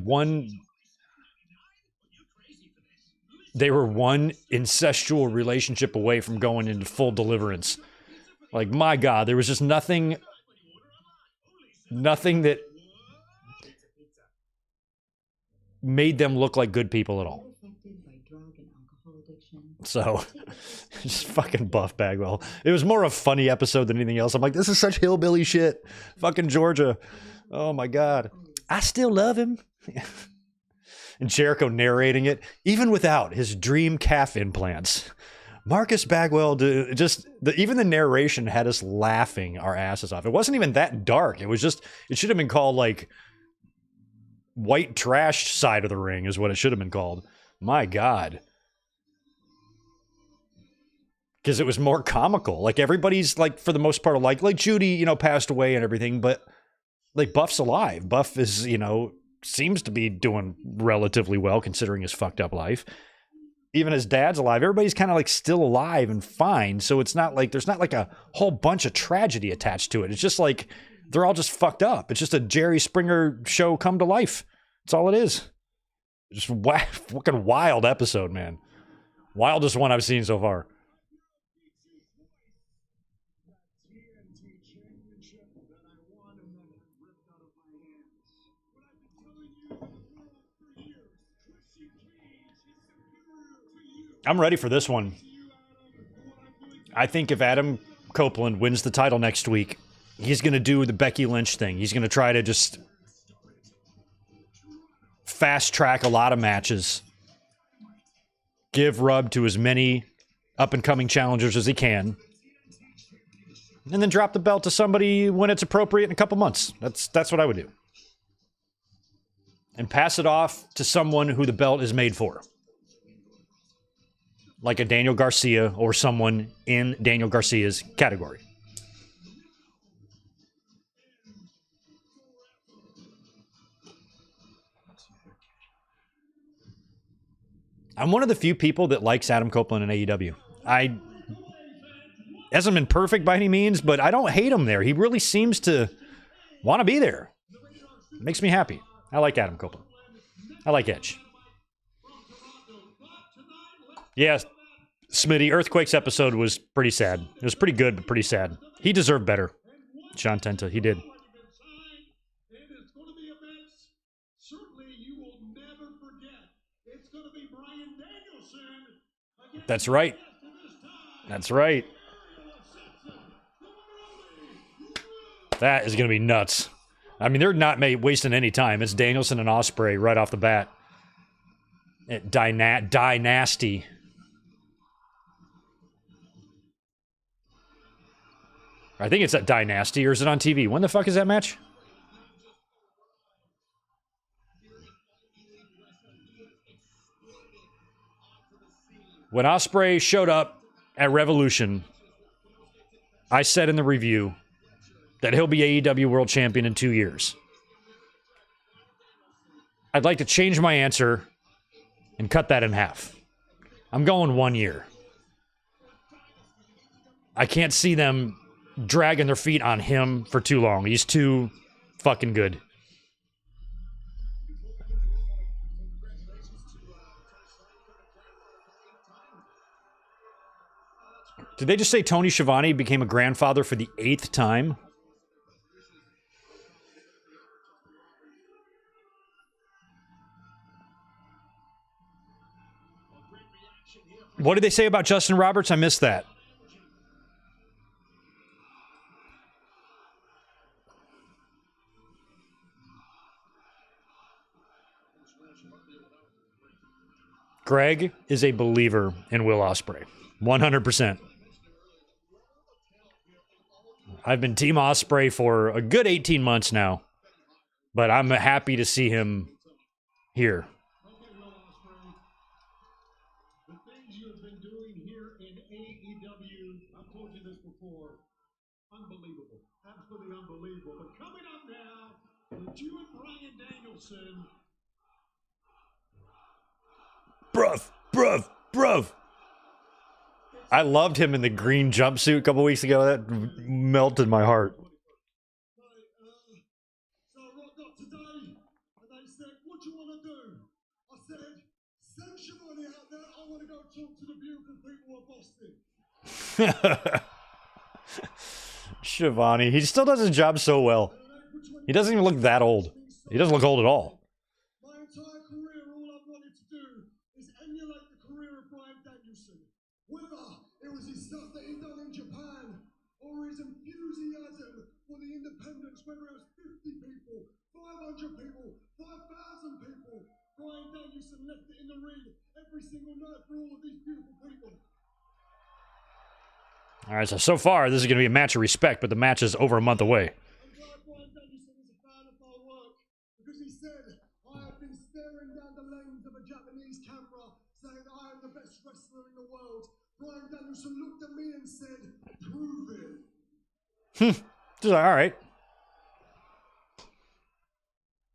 they were one incestual relationship away from going into full deliverance. Like, my God, there was just nothing that made them look like good people at all. So, just fucking Buff Bagwell. It was more a funny episode than anything else. I'm like, this is such hillbilly shit. Fucking Georgia. Oh my God. I still love him. And Jericho narrating it, even without his dream calf implants. Marcus Bagwell, even the narration had us laughing our asses off. It wasn't even that dark. It should have been called like White Trash Side of the Ring is what it should have been called. My God. Because it was more comical. Like, everybody's like, for the most part, like Judy, passed away and everything, but like Buff's alive. Buff is, seems to be doing relatively well considering his fucked up life. Even his dad's alive. Everybody's kind of like still alive and fine. So it's not like there's not like a whole bunch of tragedy attached to it. It's just like they're all just fucked up. It's just a Jerry Springer show come to life. That's all it is. Just fucking wild episode, man. Wildest one I've seen so far. I'm ready for this one. I think if Adam Copeland wins the title next week, he's going to do the Becky Lynch thing. He's going to try to just fast track a lot of matches, give rub to as many up-and-coming challengers as he can, and then drop the belt to somebody when it's appropriate in a couple months. That's what I would do. And pass it off to someone who the belt is made for. Like a Daniel Garcia or someone in Daniel Garcia's category. I'm one of the few people that likes Adam Copeland in AEW. Hasn't been perfect by any means, but I don't hate him there. He really seems to want to be there. It makes me happy. I like Adam Copeland. I like Edge. Yes. Smitty, Earthquake's episode was pretty sad. It was pretty good, but pretty sad. He deserved better. Sean Tenta, he did. That's right. That's right. That is going to be nuts. I mean, they're not wasting any time. It's Danielson and Osprey right off the bat. Dynasty. I think it's at Dynasty, or is it on TV? When the fuck is that match? When Osprey showed up at Revolution, I said in the review that he'll be AEW World Champion in 2 years. I'd like to change my answer and cut that in half. I'm going 1 year. I can't see them dragging their feet on him for too long. He's too fucking good. Did they just say Tony Schiavone became a grandfather for the 8th time? What did they say about Justin Roberts? I missed that. Greg is a believer in Will Ospreay. 100%. I've been Team Ospreay for a good 18 months now, but I'm happy to see him here. The things you have been doing here in AEW, I've told you this before, unbelievable. Absolutely unbelievable. But coming up now, with you and Brian Danielson. Bruv. I loved him in the green jumpsuit a couple weeks ago. That melted my heart. So I rocked up today, and they said, what do you want to do? I said, send Shivani out there. I want to go talk to the beautiful people of Boston. Shivani, he still does his job so well. He doesn't even look that old. He doesn't look old at all. My entire career, all I've wanted to do is emulate the career of Brian Danielson. Whether it was his stuff that he done in Japan, or his enthusiasm for the independence, whether it was 50 people, 500 people, 5,000 people, Brian Danielson left it in the ring every single night for all of these beautiful people. All right, so far, this is going to be a match of respect, but the match is over a month away. I'm glad Brian Danielson is a fan of my work, because he said, I have been staring down the lens of a Japanese camera, saying I am the best wrestler in the world. Brian Danielson looked at me and said, prove it. Just like, all right.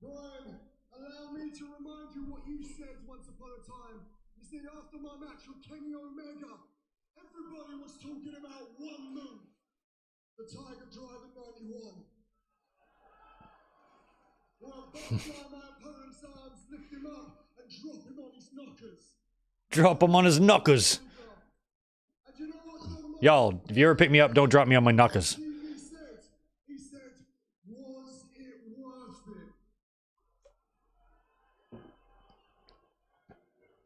Brian, allow me to remind you what you said once upon a time. You see, after my match with Kenny Omega, everybody was talking about one move, the Tiger Driver 91. Where I butterfly my opponent's arms, lift him up, and drop him on his knockers. Drop him on his knuckles. And you know what, Don Y'all, if you ever pick me up, don't drop me on my knuckles. He said, was it worth it?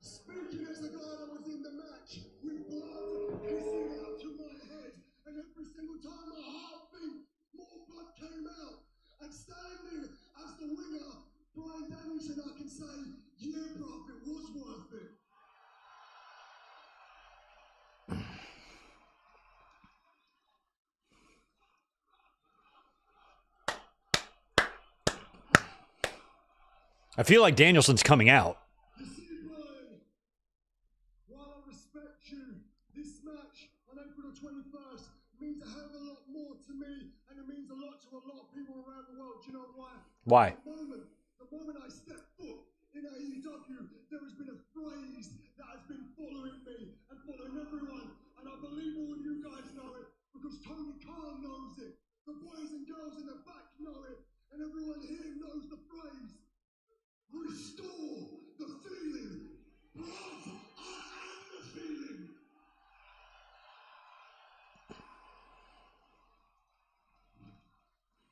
Speaking as a guy that was in the match, with blood hissing out to my head, and every single time my heart beat, more blood came out. And standing as the winner, Brian Danielson, I can say, yeah, bruv, it was worth it. I feel like Danielson's coming out. You see, Brian, while I respect you, this match on April the 21st means a hell of a lot more to me, and it means a lot to a lot of people around the world. Do you know why? Why? The moment I step foot in AEW, there has been a phrase that has been following me and following everyone, and I believe all of you guys know it, because Tony Khan knows it, the boys and girls in the back know it, and everyone here knows the phrase. Restore the feeling. Bruv, I am the feeling.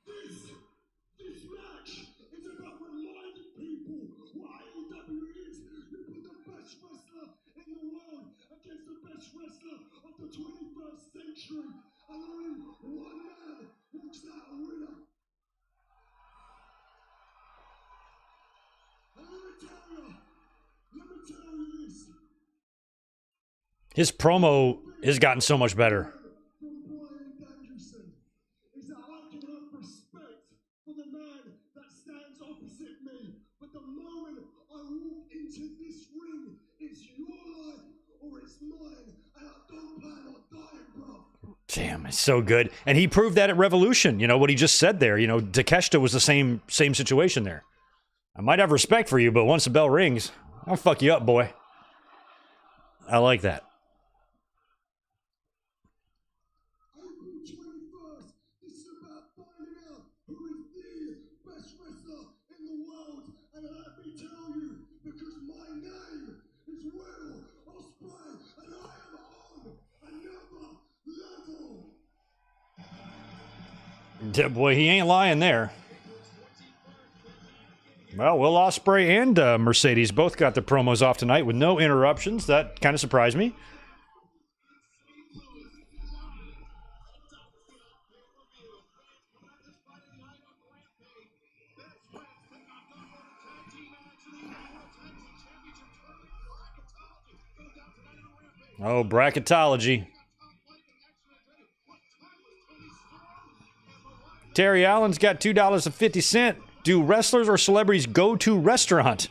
This match is about reminding people what AEW is. You put the best wrestler in the world against the best wrestler of the 21st century, and only one man walks out a winner. And let me tell you this. His promo has gotten so much better. From Brian Danielson is that I can have respect for the man that stands opposite me. But the moment I walk into this ring, it's your life or it's mine, and I don't plan on dying, bro. Damn, it's so good. And he proved that at Revolution. You know, what he just said there. You know, Takeshita was the same situation there. I might have respect for you, but once the bell rings, I'll fuck you up, boy. I like that. April 21st, this is about finding out who is the best wrestler in the world. And let me tell you, because my name is Will Osprey, and I am on another level. Yeah, boy, he ain't lying there. Well, Will Ospreay and Mercedes both got their promos off tonight with no interruptions. That kind of surprised me. Oh, bracketology. Terry Allen's got $2.50. Do wrestlers or celebrities go to restaurant?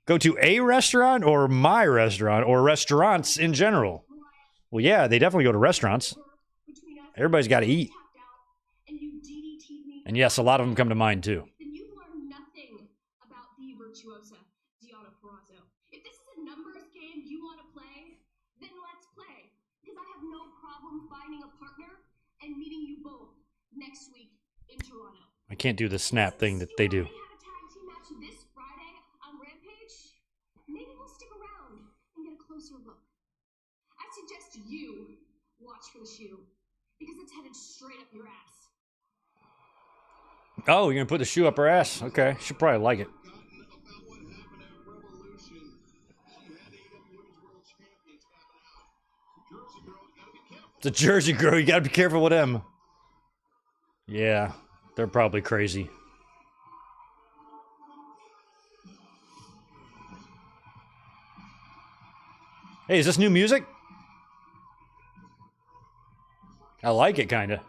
Go to a restaurant or my restaurant or restaurants in general? Well, yeah, they definitely go to restaurants. Everybody's got to eat. And yes, a lot of them come to mind too. Then you've learned nothing about the virtuosa Deonna Purrazzo. If this is a numbers game you want to play, then let's play. Because I have no problem finding a partner and meeting you both next week in Toronto. I can't do the snap thing that they do. We have a tag team match this Friday on Rampage. Maybe we'll stick around and get a closer look. I suggest you watch for the shoe because it's headed straight up your ass. Oh, you're going to put the shoe up her ass? Okay, she'll probably like it. It's a Jersey girl. You got to be careful with them. Yeah, they're probably crazy. Hey, is this new music? I like it, kind of.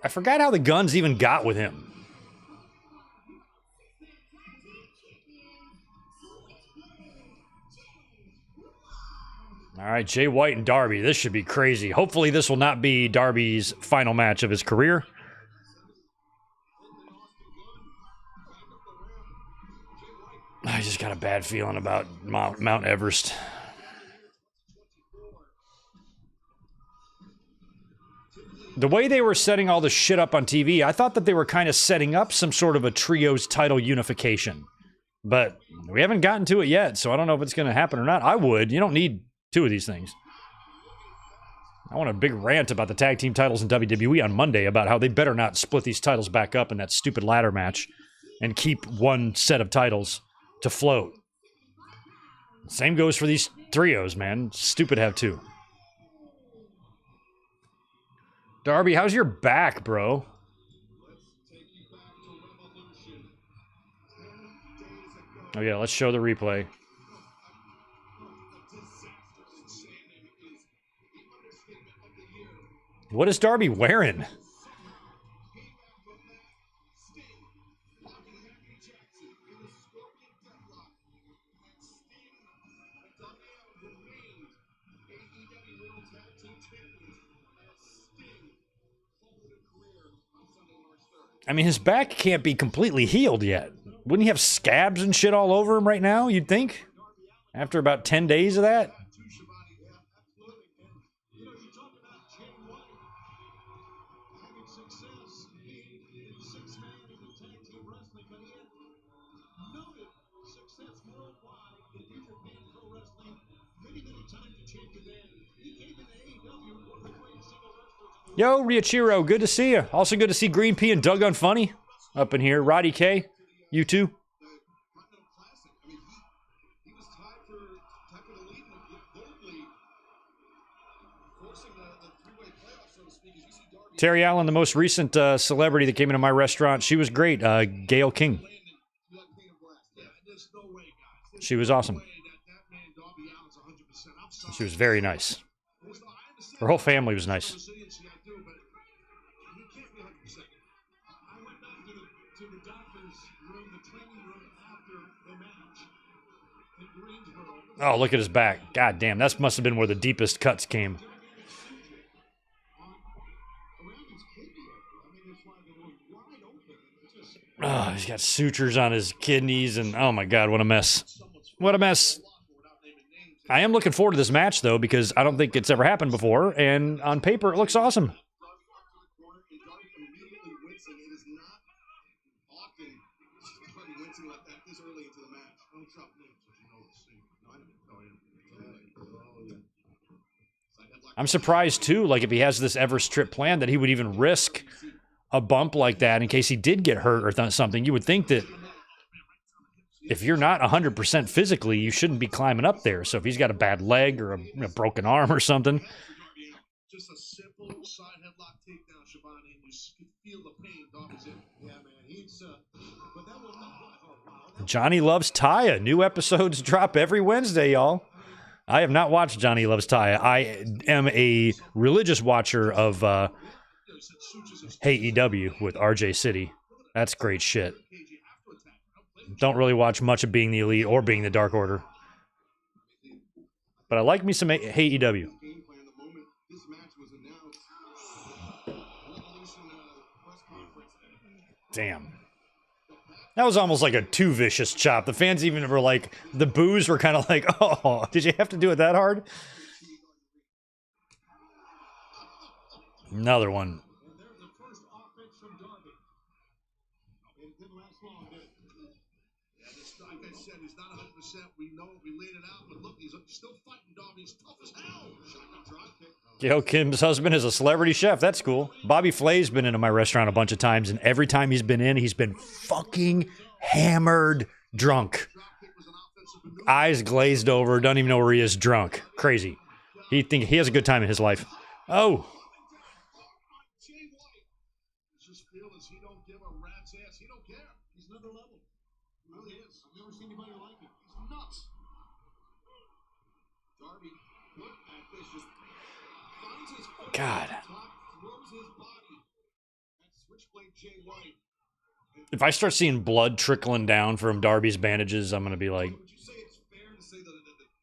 I forgot how the Guns even got with him. All right, Jay White and Darby. This should be crazy. Hopefully this will not be Darby's final match of his career. I just got a bad feeling about Mount Everest. The way they were setting all the shit up on TV, I thought that they were kind of setting up some sort of a trios title unification. But we haven't gotten to it yet, so I don't know if it's going to happen or not. I would. You don't need two of these things. I want a big rant about the tag team titles in WWE on Monday about how they better not split these titles back up in that stupid ladder match and keep one set of titles to float. Same goes for these trios, man. Stupid to have two. Darby, how's your back, bro? Oh, yeah, let's show the replay. What is Darby wearing? I mean, his back can't be completely healed yet. Wouldn't he have scabs and shit all over him right now, you'd think? After about 10 days of that? Yo, Riachiro, good to see you. Also good to see Green P and Doug Unfunny up in here. Roddy K, you too. Terry Allen, the most recent celebrity that came into my restaurant, she was great. Gail King. She was awesome. She was very nice. Her whole family was nice. Oh, look at his back. God damn, that must have been where the deepest cuts came. Oh, he's got sutures on his kidneys, and oh my God, what a mess. What a mess. I am looking forward to this match, though, because I don't think it's ever happened before, and on paper, it looks awesome. I'm surprised, too, like if he has this Everest trip planned, that he would even risk a bump like that in case he did get hurt or something. You would think that if you're not 100% physically, you shouldn't be climbing up there. So if he's got a bad leg or a broken arm or something, Just a simple side headlock takedown, Shabani, and you could feel the pain Darby's in. Yeah, man, he's but that was wow. Johnny Loves Taya. New episodes drop every Wednesday, y'all. I have not watched Johnny Loves Taya. I am a religious watcher of AEW with RJ City. That's great shit. Don't really watch much of Being the Elite or Being the Dark Order. But I like me some AEW. Damn. That was almost like a too vicious chop. The fans even were like, the boos were kind of like, oh, did you have to do it that hard? Another one. Like I said, he's not 100%. We know it. We laid it out, but look, he's still fighting Darby. He's tough as hell. Shotgun drop kick. Gail Kim's husband is a celebrity chef. That's cool. Bobby Flay's been into my restaurant a bunch of times, and every time he's been in, he's been fucking hammered drunk. Eyes glazed over, doesn't even know where he is, drunk. Crazy. He has a good time in his life. Oh. Just fearless. He don't give a rat's ass. He don't care. He's another level. He really is. I've never seen anybody like him. He's nuts. Darby, look at this. Just finds his foot God. throws his body. That's Switchblade Jay White. If I start seeing blood trickling down from Darby's bandages, I'm going to be like... Would you say it's fair to say that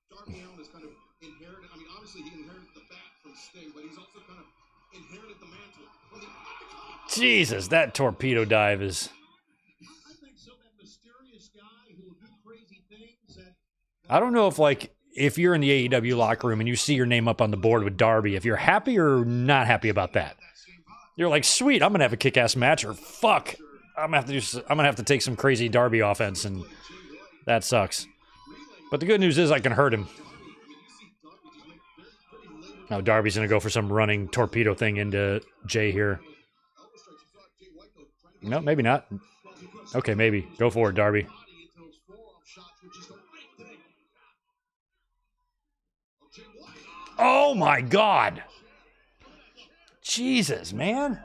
Darby Allin has kind of inherited, I mean, obviously he inherited the bat from Sting, but he's also kind of inherited the mantle from the Jesus, that torpedo dive is... I think so, that mysterious guy who will do crazy things that I don't know if you're in the AEW locker room and you see your name up on the board with Darby, if you're happy or not happy about that. You're like, sweet, I'm going to have a kick-ass match, or fuck, I'm going to have to take some crazy Darby offense, and that sucks. But the good news is I can hurt him. Now Darby's going to go for some running torpedo thing into Jay here. No, maybe not. Okay, maybe. Go for it, Darby. Oh my God. Jesus, man.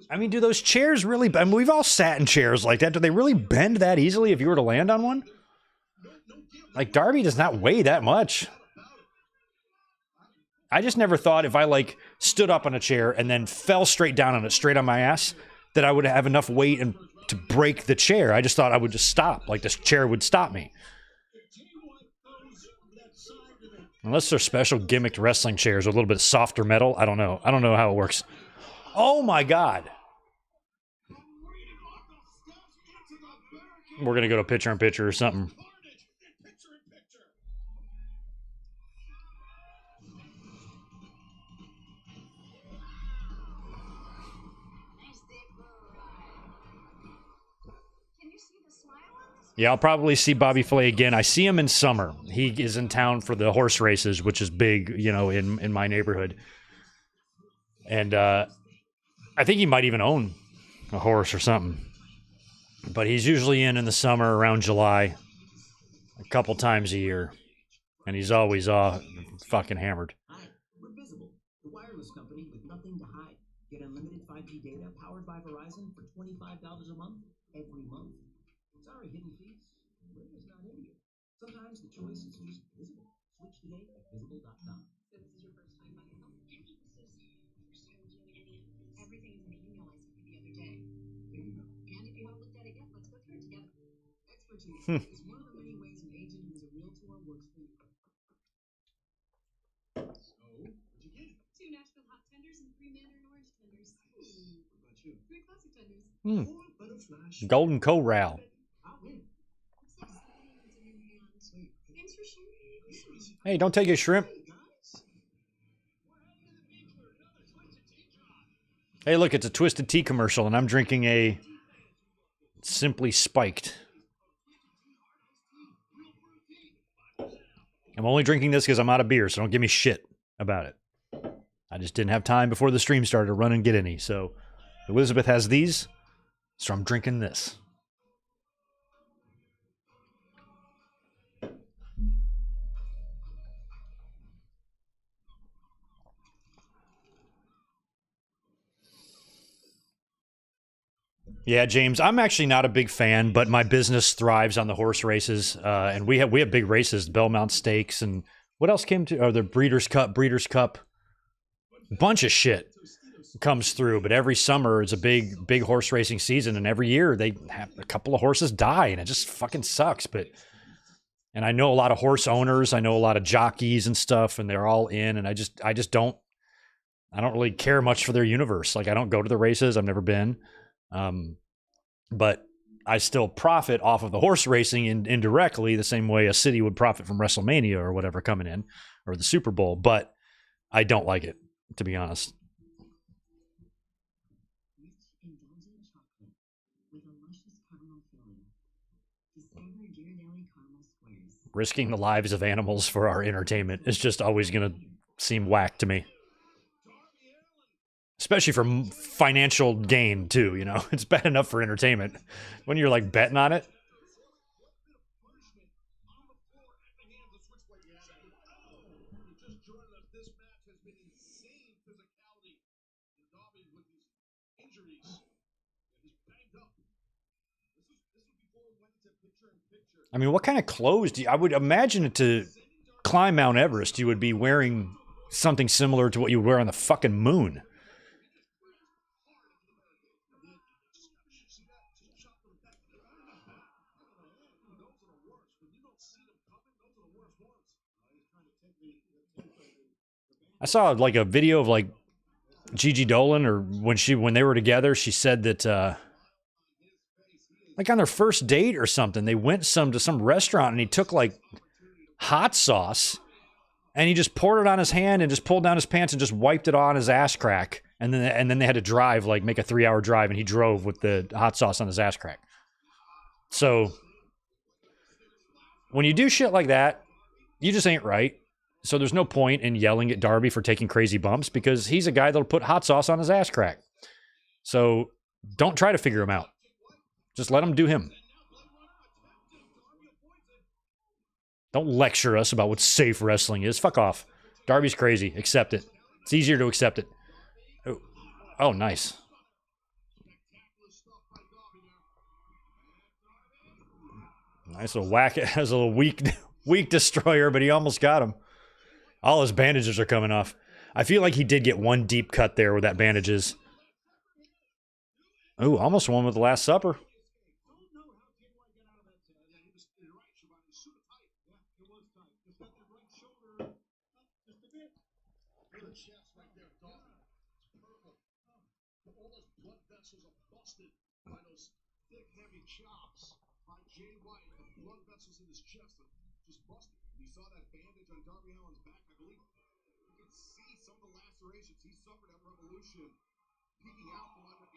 I mean, do those chairs really... I mean, we've all sat in chairs like that. Do they really bend that easily if you were to land on one? Like, Darby does not weigh that much. I just never thought if I, stood up on a chair and then fell straight down on it, straight on my ass, that I would have enough weight to break the chair. I just thought I would just stop. Like, this chair would stop me. Unless they're special gimmicked wrestling chairs with a little bit of softer metal. I don't know. I don't know how it works. Oh, my God. We're going to go to picture-in-picture or something. Yeah, I'll probably see Bobby Flay again. I see him in summer. He is in town for the horse races, which is big, in my neighborhood. And I think he might even own a horse or something. But he's usually in the summer around July, a couple times a year. And he's always fucking hammered. Hi, we're Visible, the wireless company with nothing to hide. Get unlimited 5G data powered by Verizon for $25 a month, every month. Sorry, hidden fees. We're just not into you. Sometimes the choice is just visible. Switch today at visible.com. So this is your first time buying a home? This is first time doing any of this. Everything is in the email I sent you the other day. There you go. And if you haven't looked at it yet, let's go through it together. Expertise is one of the many ways an agent who's a realtor works for you. So, what'd you get? 2 Nashville hot tenders and 3 Mandarin orange tenders. What about you? 3 classic tenders. 4 butterscotch. Golden Corral. I'll win. Looks like something's in your hand. Thanks for sharing. Hey, don't take his shrimp. Hey, look, it's a Twisted Tea commercial, and I'm drinking a Simply Spiked. I'm only drinking this because I'm out of beer, so don't give me shit about it. I just didn't have time before the stream started to run and get any. So Elizabeth has these, so I'm drinking this. Yeah, James, I'm actually not a big fan, but my business thrives on the horse races, and we have big races, Belmont Stakes, and what else came to? Oh, the Breeders' Cup, bunch of shit comes through. But every summer is a big horse racing season, and every year they have a couple of horses die, and it just fucking sucks. And I know a lot of horse owners, I know a lot of jockeys and stuff, and they're all in, and I just don't really care much for their universe. Like I don't go to the races, I've never been. But I still profit off of the horse racing indirectly, the same way a city would profit from WrestleMania or whatever coming in, or the Super Bowl. But I don't like it, to be honest. Rich indulgent chocolate with a luscious caramel filling. Discover Ghirardelli caramel squares. Risking the lives of animals for our entertainment is just always going to seem whack to me. Especially for financial gain, too, you know? It's bad enough for entertainment. When you're, like, betting on it. I mean, what kind of clothes do you... I would imagine to climb Mount Everest, you would be wearing something similar to what you would wear on the fucking moon. I saw like a video of like Gigi Dolan, or when they were together, she said that like on their first date or something, they went to some restaurant and he took like hot sauce and he just poured it on his hand and just pulled down his pants and just wiped it on his ass crack. And then they had to drive, like make a 3-hour drive, and he drove with the hot sauce on his ass crack. So when you do shit like that, you just ain't right. So there's no point in yelling at Darby for taking crazy bumps, because he's a guy that'll put hot sauce on his ass crack. So don't try to figure him out. Just let him do him. Don't lecture us about what safe wrestling is. Fuck off. Darby's crazy. Accept it. It's easier to accept it. Oh, nice. Nice little whack. Has a little weak destroyer, but he almost got him. All his bandages are coming off. I feel like he did get one deep cut there where that bandage is. Ooh, almost one with the Last Supper.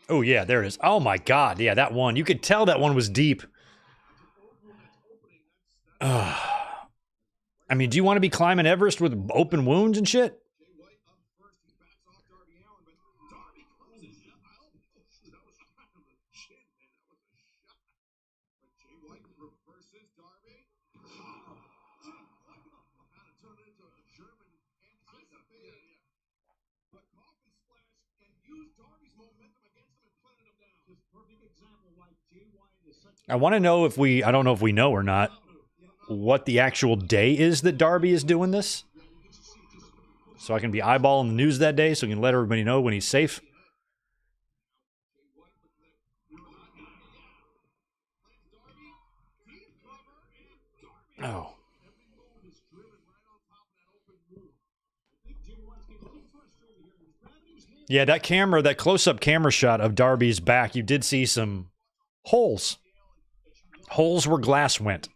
Oh, yeah, there it is. Oh, my God. Yeah, that one. You could tell that one was deep. I mean, do you want to be climbing Everest with open wounds and shit? I want to know if I don't know if we know or not, what the actual day is that Darby is doing this. So I can be eyeballing the news that day so I can let everybody know when he's safe. Oh. Yeah, that close-up camera shot of Darby's back, you did see some holes. Holes where glass went.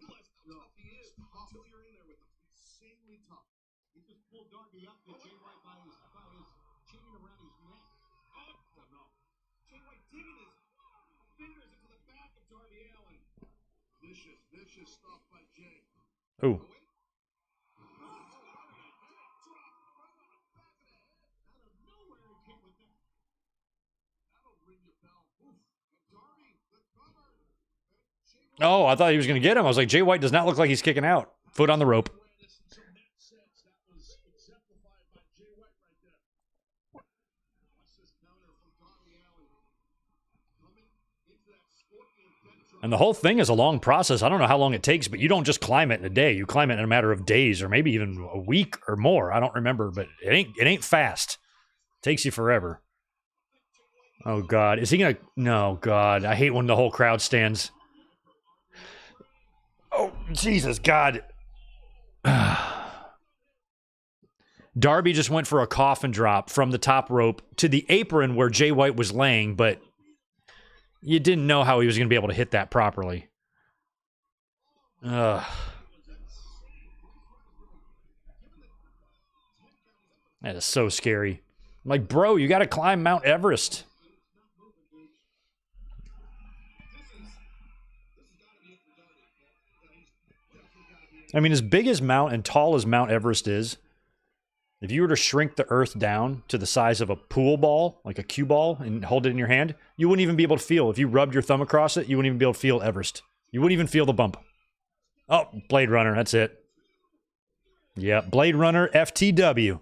Ooh. Oh, I thought he was going to get him. I was like, Jay White does not look like he's kicking out. Foot on the rope. And the whole thing is a long process. I don't know how long it takes, but you don't just climb it in a day. You climb it in a matter of days or maybe even a week or more. I don't remember, but it ain't fast. It takes you forever. Oh, God. Is he going to... No, God. I hate when the whole crowd stands. Oh, Jesus, God. Darby just went for a coffin drop from the top rope to the apron where Jay White was laying, but you didn't know how he was going to be able to hit that properly. Ugh. That is so scary. I'm like, bro, you got to climb Mount Everest. I mean, as big as Mount and tall as Mount Everest is, if you were to shrink the earth down to the size of a pool ball, like a cue ball, and hold it in your hand, you wouldn't even be able to feel. If you rubbed your thumb across it, you wouldn't even be able to feel Everest. You wouldn't even feel the bump. Oh, Blade Runner, that's it. Yeah, Blade Runner FTW.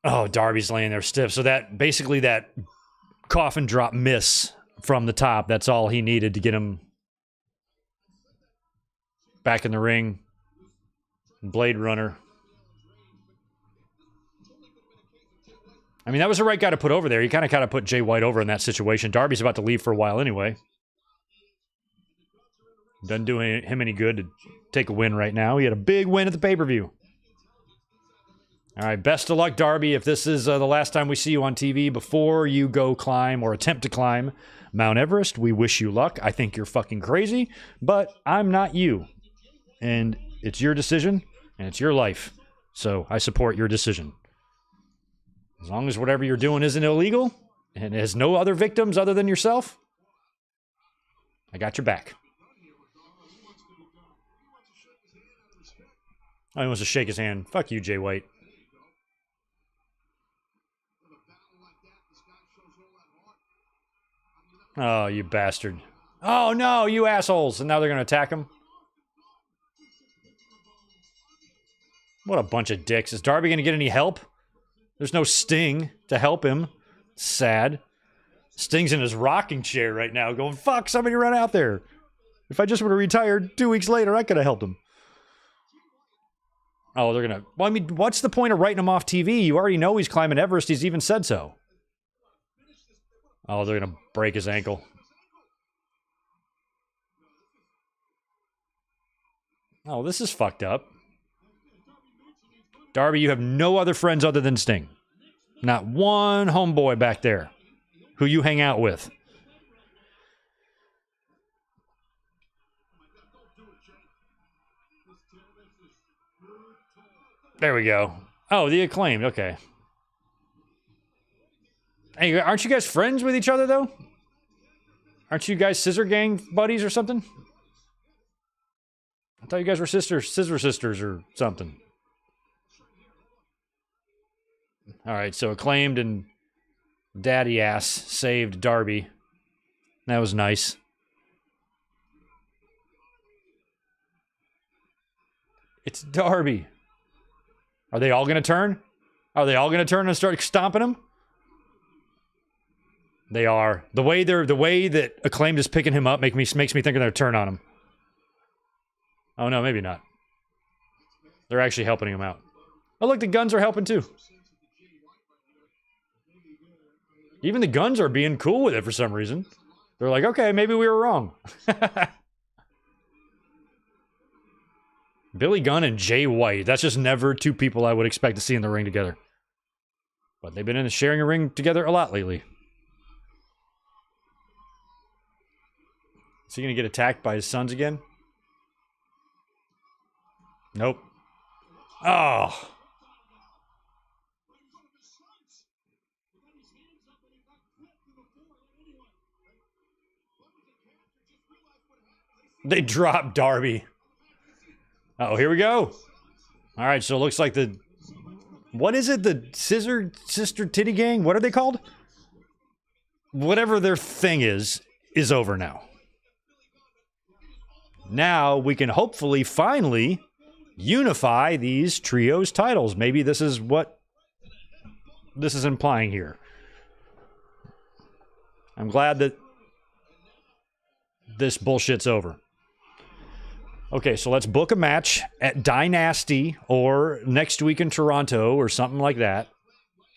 Oh, Darby's laying there stiff. So that, basically that coffin drop miss from the top, that's all he needed to get him back in the ring. Blade Runner. I mean, that was the right guy to put over there. He kind of put Jay White over in that situation. Darby's about to leave for a while anyway. Doesn't do him any good to take a win right now. He had a big win at the pay-per-view. All right, best of luck, Darby. If this is the last time we see you on TV before you go climb or attempt to climb Mount Everest, we wish you luck. I think you're fucking crazy, but I'm not you. And it's your decision, and it's your life. So I support your decision. As long as whatever you're doing isn't illegal, and it has no other victims other than yourself, I got your back. Oh, he wants to shake his hand. Fuck you, Jay White. Oh, you bastard. Oh, no, you assholes. And now they're going to attack him. What a bunch of dicks. Is Darby going to get any help? There's no Sting to help him. Sad. Sting's in his rocking chair right now going, fuck, somebody run out there. If I just would have retired 2 weeks later, I could have helped him. Oh, they're going to... Well, I mean, what's the point of writing him off TV? You already know he's climbing Everest. He's even said so. Oh, they're going to break his ankle. Oh, this is fucked up. Darby, you have no other friends other than Sting. Not one homeboy back there who you hang out with. There we go. Oh, the Acclaimed. Okay. Hey, aren't you guys friends with each other, though? Aren't you guys Scissor Gang buddies or something? I thought you guys were scissor sisters or something. All right, so Acclaimed and Daddy Ass saved Darby. That was nice. It's Darby. Are they all going to turn? Are they all going to turn and start stomping him? They are. The way that Acclaimed is picking him up makes me think they're going to turn on him. Oh no, maybe not. They're actually helping him out. Oh look, the Guns are helping too. Even the Guns are being cool with it for some reason. They're like, okay, maybe we were wrong. Billy Gunn and Jay White. That's just never two people I would expect to see in the ring together. But they've been sharing a ring together a lot lately. Is he going to get attacked by his sons again? Nope. Oh. They dropped Darby. Uh-oh, here we go. All right, so it looks like the... What is it? The Sister Titty Gang? What are they called? Whatever their thing is over now. Now we can hopefully finally unify these trios titles. Maybe this is what this is implying here. I'm glad that this bullshit's over. Okay, so let's book a match at Dynasty or next week in Toronto or something like that,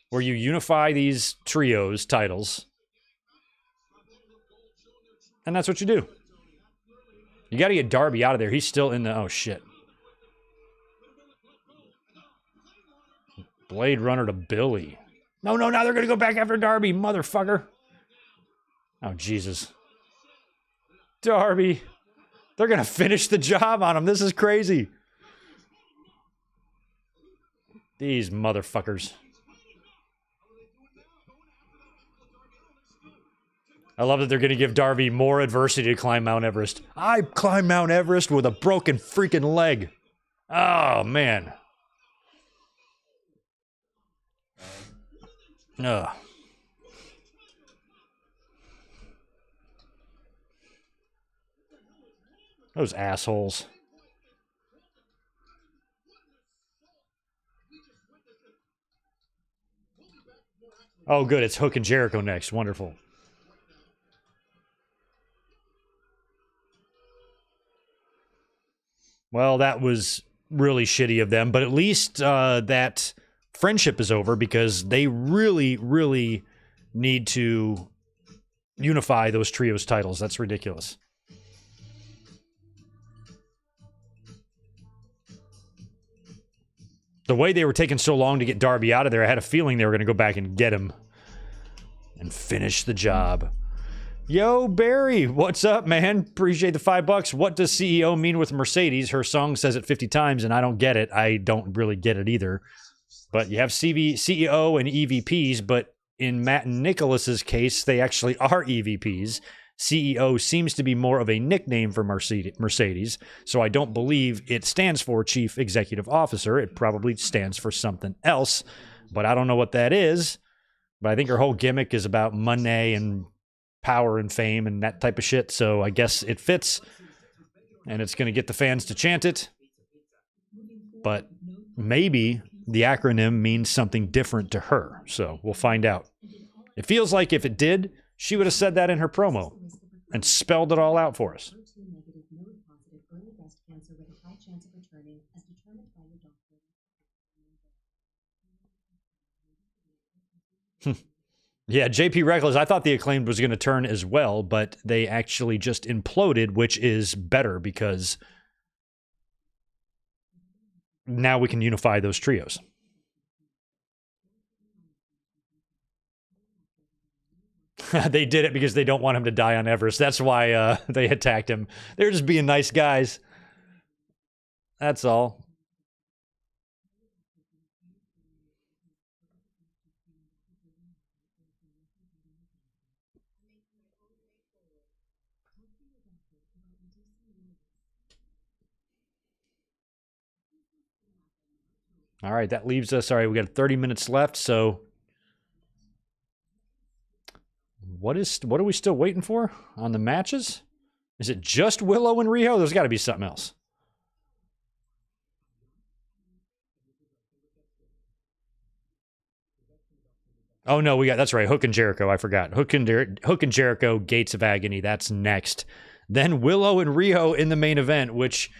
where you unify these trios titles. And that's what you do. You got to get Darby out of there. He's still in the... Oh, shit. Blade Runner to Billy. No, now they're going to go back after Darby, motherfucker. Oh, Jesus. Darby. They're going to finish the job on him. This is crazy. These motherfuckers. I love that they're going to give Darby more adversity to climb Mount Everest. I climbed Mount Everest with a broken freaking leg. Oh, man. Ugh. Those assholes. Oh, good. It's Hook and Jericho next. Wonderful. Well, that was really shitty of them, but at least that friendship is over because they really, really need to unify those trios titles. That's ridiculous. The way they were taking so long to get Darby out of there, I had a feeling they were going to go back and get him and finish the job. Yo, Barry, what's up, man? Appreciate the $5. What does CEO mean with Mercedes? Her song says it 50 times, and I don't get it. I don't really get it either. But you have CEO and EVPs, but in Matt and Nicholas's case, they actually are EVPs. CEO seems to be more of a nickname for Mercedes, so I don't believe it stands for Chief Executive Officer. It probably stands for something else, but I don't know what that is. But I think her whole gimmick is about money and power and fame and that type of shit, so I guess it fits, and it's going to get the fans to chant it. But maybe the acronym means something different to her, so we'll find out. It feels like if it did, she would have said that in her promo and spelled it all out for us. Yeah, JP Reckless, I thought the Acclaimed was going to turn as well, but they actually just imploded, which is better because now we can unify those trios. They did it because they don't want him to die on Everest. That's why they attacked him. They're just being nice guys. That's all. All right, that leaves us. All right, we got 30 minutes left, so what are we still waiting for on the matches? Is it just Willow and Riho? There's got to be something else. Oh no, that's right. Hook and Jericho. I forgot. Hook and Jericho. Gates of Agony. That's next. Then Willow and Riho in the main event, which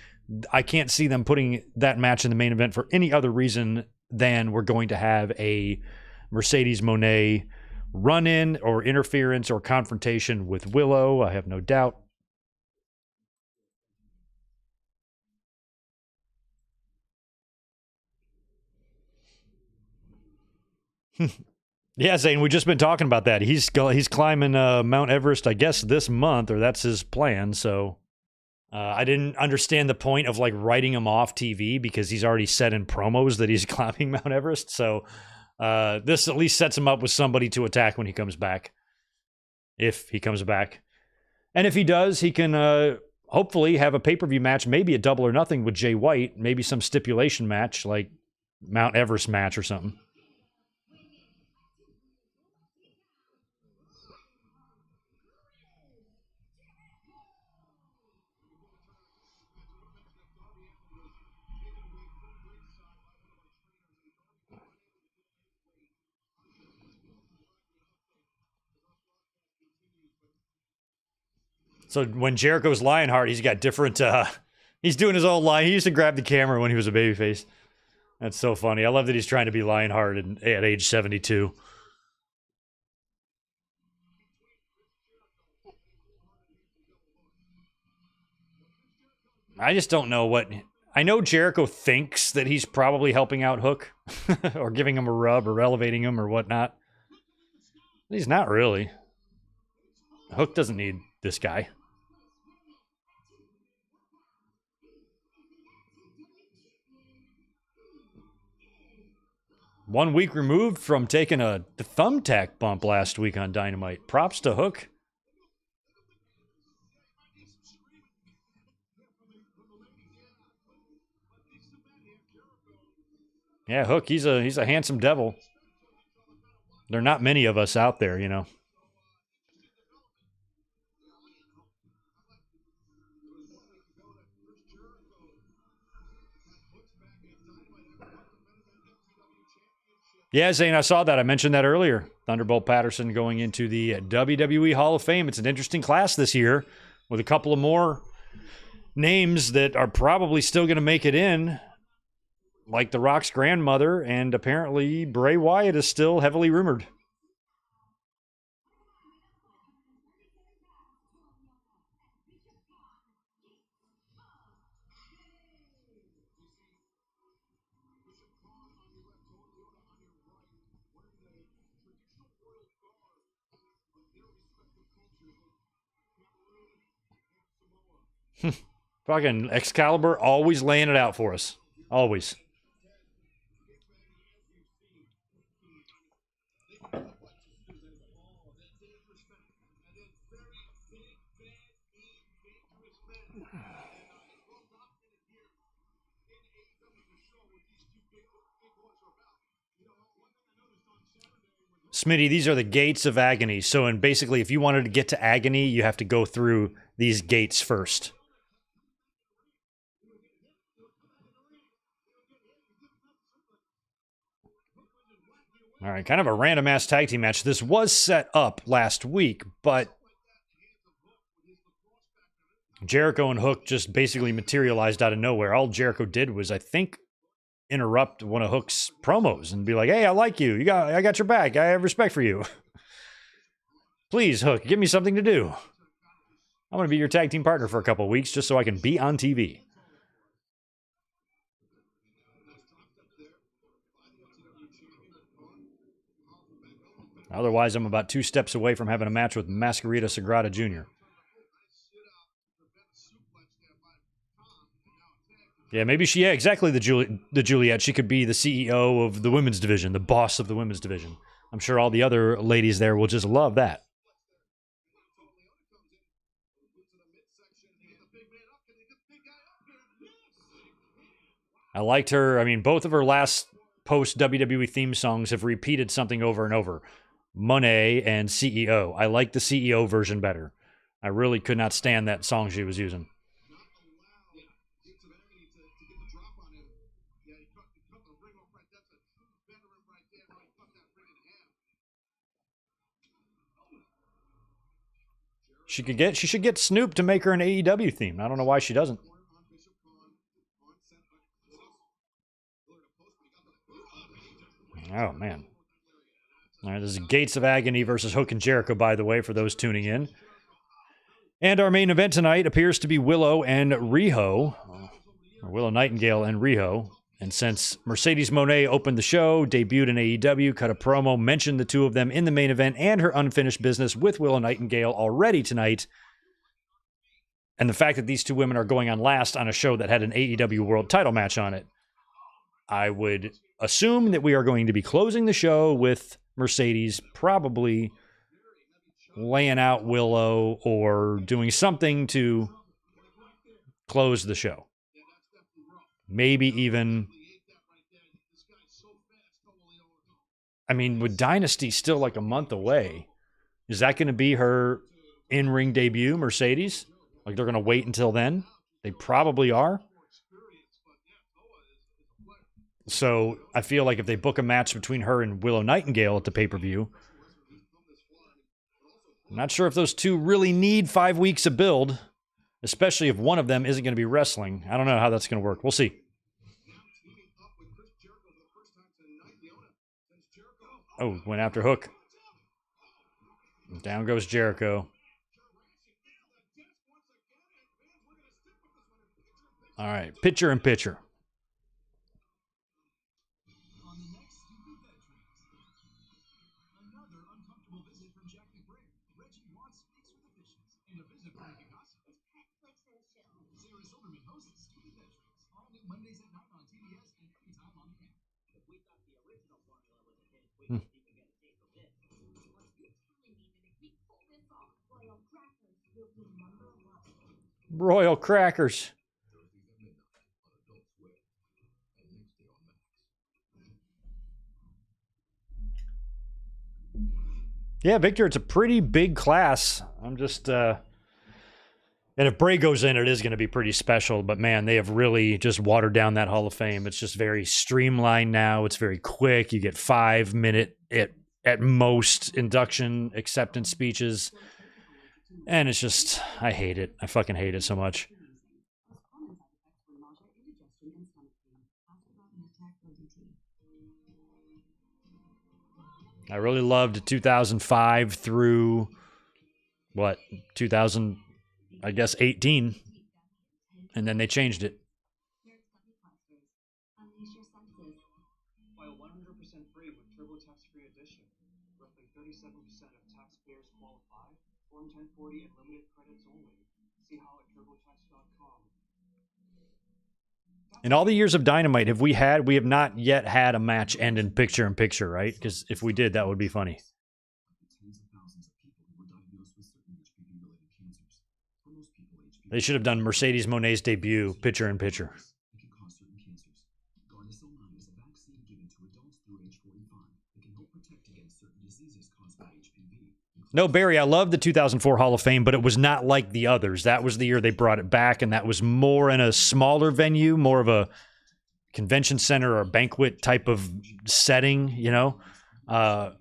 I can't see them putting that match in the main event for any other reason than we're going to have a Mercedes Moné run-in or interference or confrontation with Willow. I have no doubt. Yeah, Zane, we've just been talking about that. He's climbing Mount Everest, I guess, this month, or that's his plan, so... I didn't understand the point of like writing him off TV because he's already said in promos that he's climbing Mount Everest. So this at least sets him up with somebody to attack when he comes back. If he comes back. And if he does, he can hopefully have a pay-per-view match, maybe a Double or Nothing with Jay White, maybe some stipulation match like Mount Everest match or something. So when Jericho's Lionheart, he's got different, he's doing his own line. He used to grab the camera when he was a babyface. That's so funny. I love that he's trying to be Lionheart at age 72. I just don't know what... I know Jericho thinks that he's probably helping out Hook or giving him a rub or elevating him or whatnot. He's not really. Hook doesn't need this guy. One week removed from taking the thumbtack bump last week on Dynamite. Props to Hook. Yeah, Hook, he's a handsome devil. There are not many of us out there, you know. Yeah, Zane, I saw that. I mentioned that earlier. Thunderbolt Patterson going into the WWE Hall of Fame. It's an interesting class this year with a couple of more names that are probably still going to make it in, like The Rock's grandmother, and apparently Bray Wyatt is still heavily rumored. Fucking Excalibur always laying it out for us. Always. Smitty, these are the gates of agony. So, and basically, if you wanted to get to agony, you have to go through these gates first. All right, kind of a random-ass tag team match. This was set up last week, but Jericho and Hook just basically materialized out of nowhere. All Jericho did was, I think, interrupt one of Hook's promos and be like, "Hey, I like you. I got your back. I have respect for you. Please, Hook, give me something to do. I'm going to be your tag team partner for a couple of weeks just so I can be on TV." Otherwise, I'm about 2 steps away from having a match with Mascarita Sagrada Jr. Yeah, maybe she, yeah, exactly, the Juliet. She could be the CEO of the women's division, the boss of the women's division. I'm sure all the other ladies there will just love that. I liked her. I mean, both of her last post-WWE theme songs have repeated something over and over. Moné and CEO. I like the CEO version better. I really could not stand that song she was using. She should get Snoop to make her an AEW theme. I don't know why she doesn't. Oh, man. All right, this is Gates of Agony versus Hook and Jericho, by the way, for those tuning in. And our main event tonight appears to be Willow and Riho, or Willow Nightingale and Riho. And since Mercedes Moné opened the show, debuted in AEW, cut a promo, mentioned the two of them in the main event and her unfinished business with Willow Nightingale already tonight, and the fact that these two women are going on last on a show that had an AEW World title match on it, I would assume that we are going to be closing the show with Mercedes probably laying out Willow or doing something to close the show. Maybe even, I mean, with Dynasty still like a month away, is that going to be her in-ring debut, Mercedes? Like they're going to wait until then? They probably are. So I feel like if they book a match between her and Willow Nightingale at the pay-per-view, I'm not sure if those two really need 5 weeks of build, especially if one of them isn't going to be wrestling. I don't know how that's going to work. We'll see. Oh, went after Hook. Down goes Jericho. All right, pitcher and pitcher. Another uncomfortable visit from Jackie Bray. Reggie Watts speaks with officials and a visit from Peacock. Sarah Silverman hosts Stupid Veterans. All new Mondays at 9 on TBS and anytime on the app. If we thought the original formula was a hit, we can't even get a taste of this. You're telling me that if we pull this off, Royal Crackers will be number one. Royal Crackers. Yeah, Victor, it's a pretty big class. I'm just, and if Bray goes in, it is going to be pretty special. But man, they have really just watered down that Hall of Fame. It's just very streamlined now. It's very quick. You get 5-minute at most induction acceptance speeches. And it's just, I hate it. I fucking hate it so much. I really loved 2005 through, 2000, I guess, 18. And then they changed it. File 100% free with TurboTax Free Edition. Roughly 37% of taxpayers qualify. Form 1040 and limited credits only. See how at TurboTax.com. In all the years of Dynamite, we have not yet had a match end in picture, right? Because if we did, that would be funny. They should have done Mercedes Moné's debut, picture in picture. No, Barry, I love the 2004 Hall of Fame, but it was not like the others. That was the year they brought it back, and that was more in a smaller venue, more of a convention center or a banquet type of setting, you know? But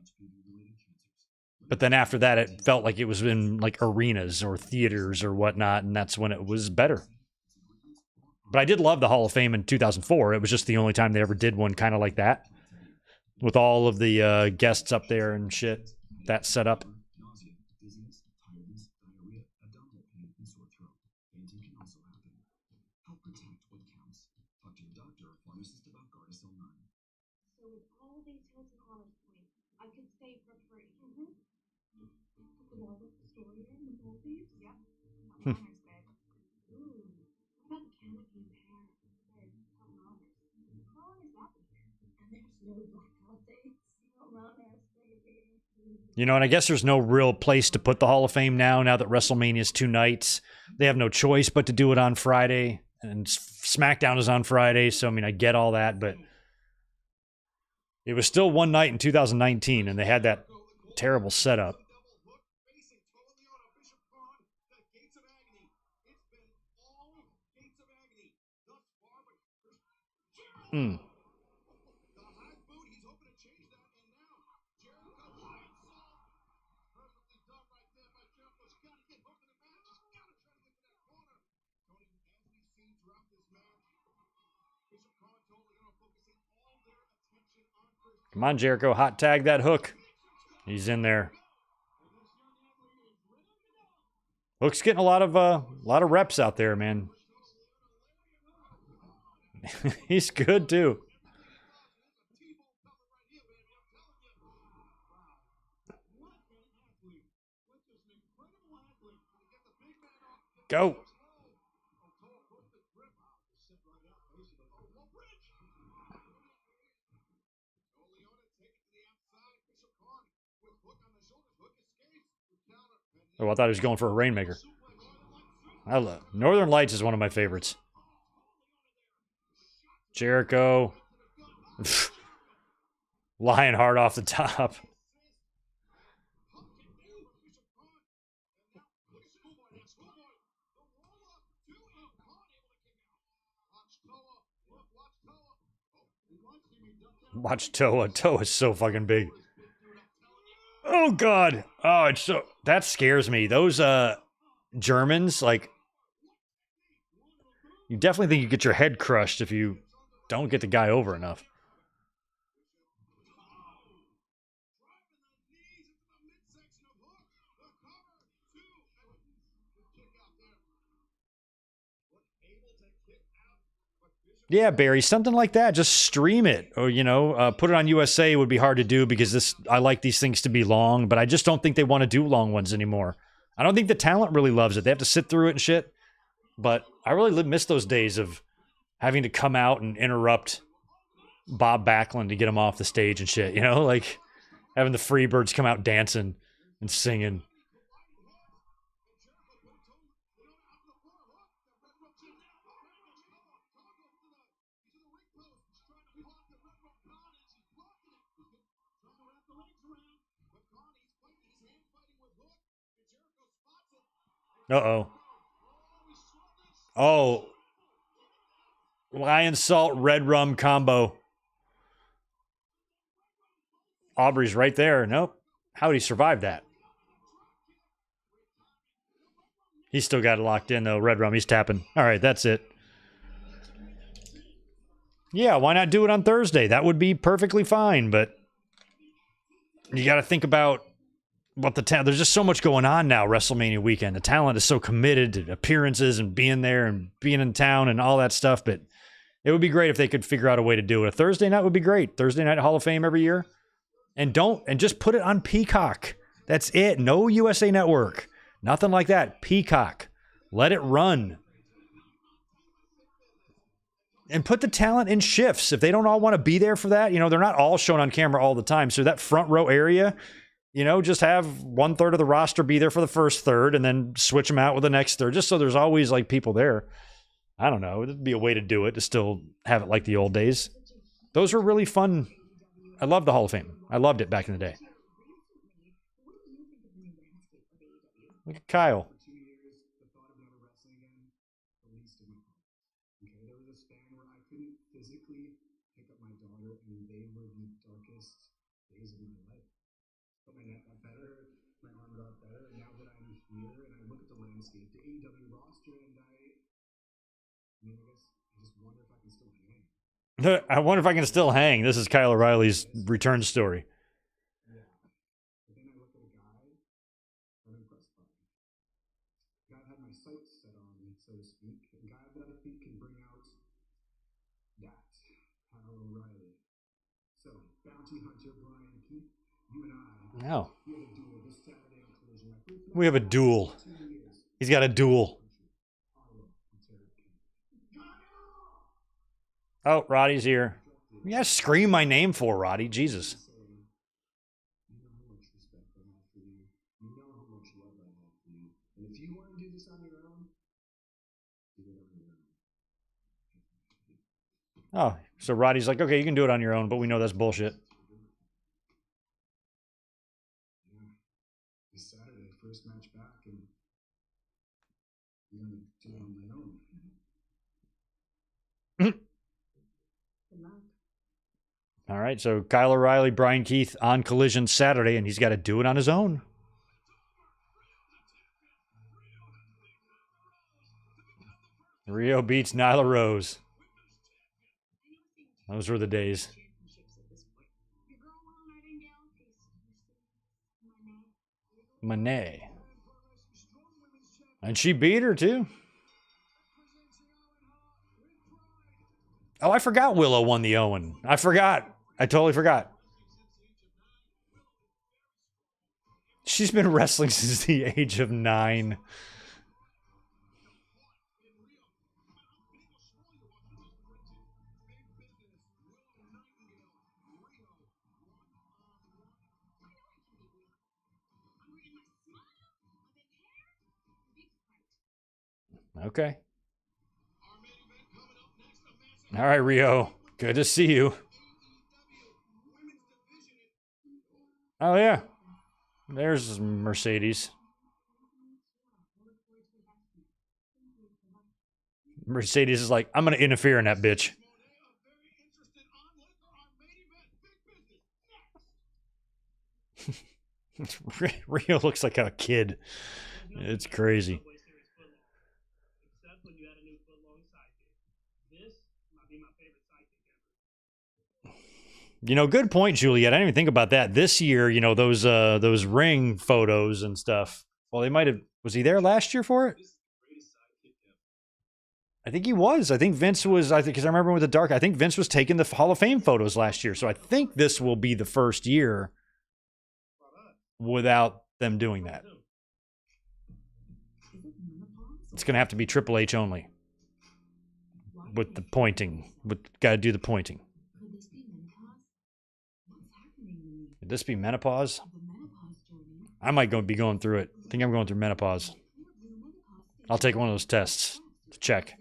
then after that, it felt like it was in like arenas or theaters or whatnot, and that's when it was better. But I did love the Hall of Fame in 2004. It was just the only time they ever did one kind of like that, with all of the guests up there and shit. That set up. You know, and I guess there's no real place to put the Hall of Fame now that WrestleMania is 2 nights. They have no choice but to do it on Friday, and SmackDown is on Friday, so, I mean, I get all that, but it was still 1 night in 2019, and they had that terrible setup. Come on, Jericho, hot tag that Hook. He's in there. Hook's getting a lot of reps out there, man. He's good too. Go. Oh, I thought he was going for a Rainmaker. I love Northern Lights is one of my favorites. Jericho. Lionheart off the top. Watch Toa. Toa is so fucking big. Oh God. Oh, it's so that scares me. Those Germans, like, you definitely think you get your head crushed if you don't get the guy over enough. Yeah, Barry, something like that. Just stream it, or put it on USA would be hard to do because I like these things to be long, but I just don't think they want to do long ones anymore. I don't think the talent really loves it. They have to sit through it and shit. But I really miss those days of having to come out and interrupt Bob Backlund to get him off the stage and shit. Like having the Freebirds come out dancing and singing. Uh-oh. Oh. Lion salt, red rum combo. Aubrey's right there. Nope. How would he survive that? He's still got it locked in, though. Red rum, he's tapping. All right, that's it. Yeah, why not do it on Thursday? That would be perfectly fine, but you got to think about what there's just so much going on now, WrestleMania weekend. The talent is so committed to appearances and being there and being in town and all that stuff, but it would be great if they could figure out a way to do it. A Thursday night would be great. Thursday night Hall of Fame every year. And just put it on Peacock. That's it. No USA Network. Nothing like that. Peacock. Let it run. And put the talent in shifts. If they don't all want to be there for that, they're not all shown on camera all the time. So that front row area, just have 1/3 of the roster be there for the first third and then switch them out with the next third, just so there's always like people there. I don't know. It'd be a way to do it, to still have it like the old days. Those were really fun. I love the Hall of Fame. I loved it back in the day. Look at Kyle. For 2 years, the thought of never wrestling again, the least of my problems. Okay, there was a span where I couldn't physically pick up my daughter, and they were the darkest days of my life. But my neck got better, my arm got better, and now that I'm here and I look at the landscape, the AEW roster, and I guess I just wonder if I can still hang. I wonder if I can still hang. This is Kyle O'Reilly's return story. Yeah. But then I look at a guy I'm impressed by. A guy I've had my sights set on, so to speak. A guy that I think can bring out that Kyle O'Reilly. So, Bounty Hunter Brian Keith, you and I. No. We have a duel this Saturday on Collision. We have a duel. He's got a duel. Oh, Roddy's here. You gotta scream my name for Roddy. Jesus. You know how much respect I have for you. You know how much love I have for you. And if you want to do this on your own, do it on your own. Oh, so Roddy's like, okay, you can do it on your own, but we know that's bullshit. Yeah. This Saturday, first match back, and I'm going to do it on my own. All right, so Kyle O'Reilly, Brian Keith on Collision Saturday, and he's got to do it on his own. Riho beats Nyla Rose. Those were the days. Monee. And she beat her, too. Oh, I forgot Willow won the Owen. I forgot. I totally forgot. She's been wrestling since the age of 9. Okay. All right, Riho. Good to see you. Oh, yeah. There's Mercedes. Mercedes is like, I'm going to interfere in that bitch. Riho looks like a kid. It's crazy. Except when you add a new foot-long sidekick. This might be my favorite sidekick ever. You know, good point, Juliet. I didn't even think about that. This year, you know, those ring photos and stuff. Well, they might have. Was he there last year for it? I think he was. I think Vince was. I think because I remember with the dark. I think Vince was taking the Hall of Fame photos last year. So I think this will be the first year without them doing that. It's going to have to be Triple H only with the pointing. Got to do the pointing. Could this be menopause? I might be going through it. I think I'm going through menopause. I'll take one of those tests to check.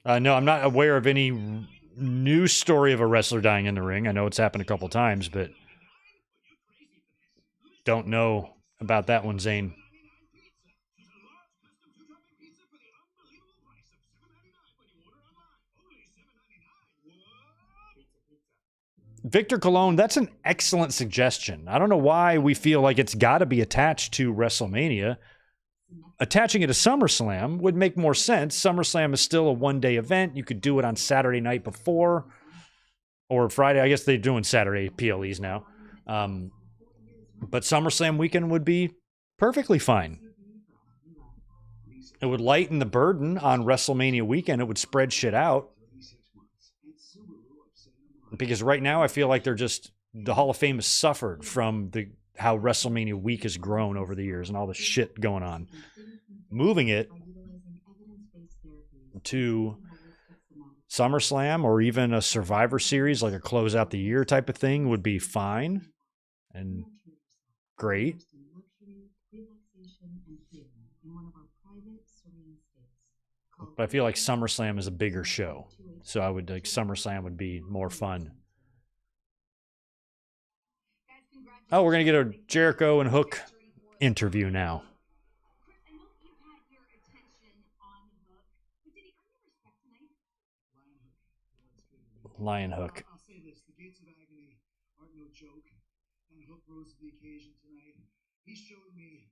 No, I'm not aware of any news story of a wrestler dying in the ring. I know it's happened a couple times, but don't know about that one, Zane. Victor Colon, that's an excellent suggestion. I don't know why we feel like it's got to be attached to WrestleMania. Attaching it to SummerSlam would make more sense. SummerSlam is still a one-day event. You could do it on Saturday night before or Friday. I guess they're doing Saturday PLEs now. But SummerSlam weekend would be perfectly fine. It would lighten the burden on WrestleMania weekend. It would spread shit out. Because right now I feel like the Hall of Fame has suffered from how WrestleMania week has grown over the years and all the shit going on. Moving it to SummerSlam or even a Survivor Series, like a close out the year type of thing, would be fine and great. But I feel like SummerSlam is a bigger show. So I would like SummerSlam would be more fun. Oh, we're going to get a Jericho and Hook interview now. Lion Hook. I'll say this: the gates of agony aren't no joke, and Hook rose to the occasion tonight. He showed me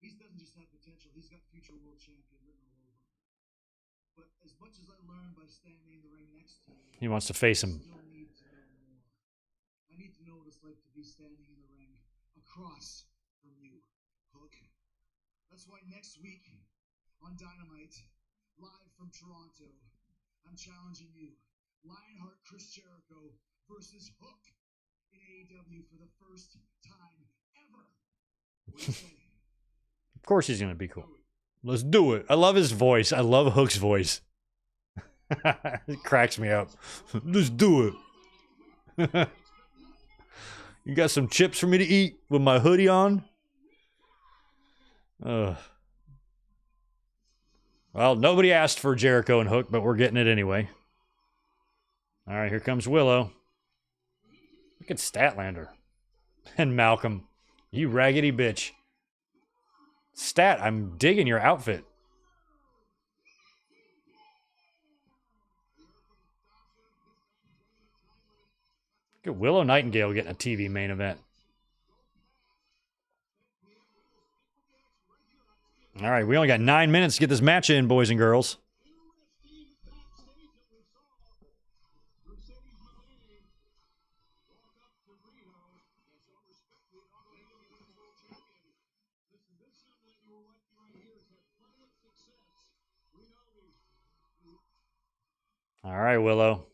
he doesn't just have potential; he's got future world champion written all over him. But as much as I learned by standing in the ring next to you, He wants to face him. I still need to know more. I need to know what it's like to be standing in the ring across from you, Hook. That's why next week on Dynamite, live from Toronto, I'm challenging you. Lionheart Chris Jericho versus Hook in AEW for the first time ever. What do you say? Of course he's going to be cool. Let's do it. I love his voice. I love Hook's voice. It cracks me up. Let's do it. You got some chips for me to eat with my hoodie on? Well, nobody asked for Jericho and Hook, but we're getting it anyway. All right, here comes Willow. Look at Statlander. And Malcolm. You raggedy bitch. Stat, I'm digging your outfit. Look at Willow Nightingale getting a TV main event. All right, we only got 9 minutes to get this match in, boys and girls. All right, Willow.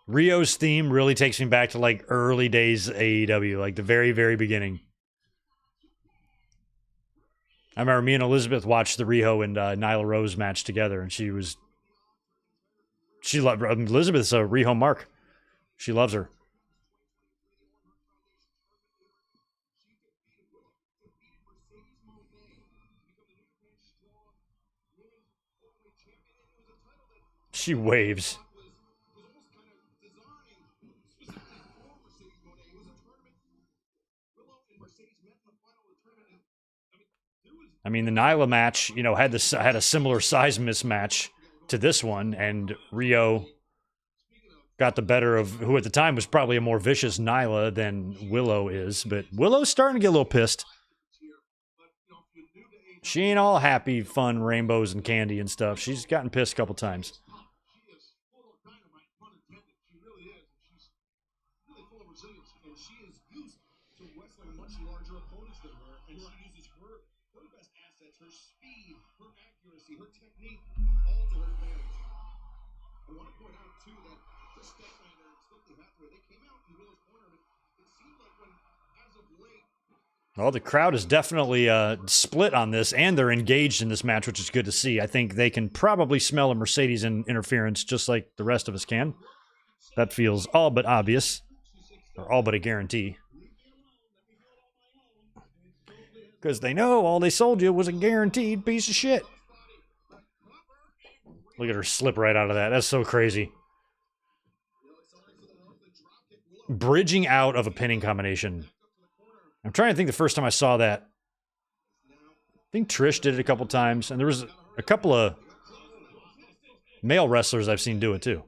Rio's theme really takes me back to like early days AEW, like the very, very beginning. I remember me and Elizabeth watched the Riho and Nyla Rose match together, and she loved Elizabeth's a Riho mark. She loves her. She waves. I mean, the Nyla match, you know, had a similar size mismatch to this one, and Riho got the better of who at the time was probably a more vicious Nyla than Willow is. But Willow's starting to get a little pissed. She ain't all happy, fun, rainbows and candy and stuff. She's gotten pissed a couple times. Her speed, her accuracy, her technique, all to her advantage. I want to point out, too, that Chris Statlander and Stokely Hathaway, they came out in Willow's corner, but it seemed like when, as of late... Well, the crowd is definitely split on this, and they're engaged in this match, which is good to see. I think they can probably smell a Mercedes interference just like the rest of us can. That feels all but obvious, or all but a guarantee. Because they know all they sold you was a guaranteed piece of shit. Look at her slip right out of that. That's so crazy. Bridging out of a pinning combination. I'm trying to think the first time I saw that. I think Trish did it a couple times, and there was a couple of male wrestlers I've seen do it too.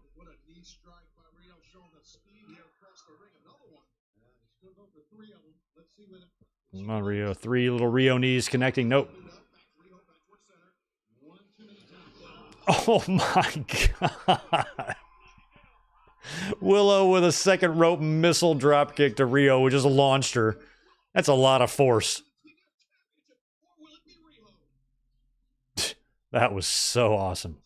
Come on, Riho. 3 little Riho knees connecting. Nope. Oh my God. Willow with a second rope missile dropkick to Riho, which just launched her. That's a lot of force. That was so awesome.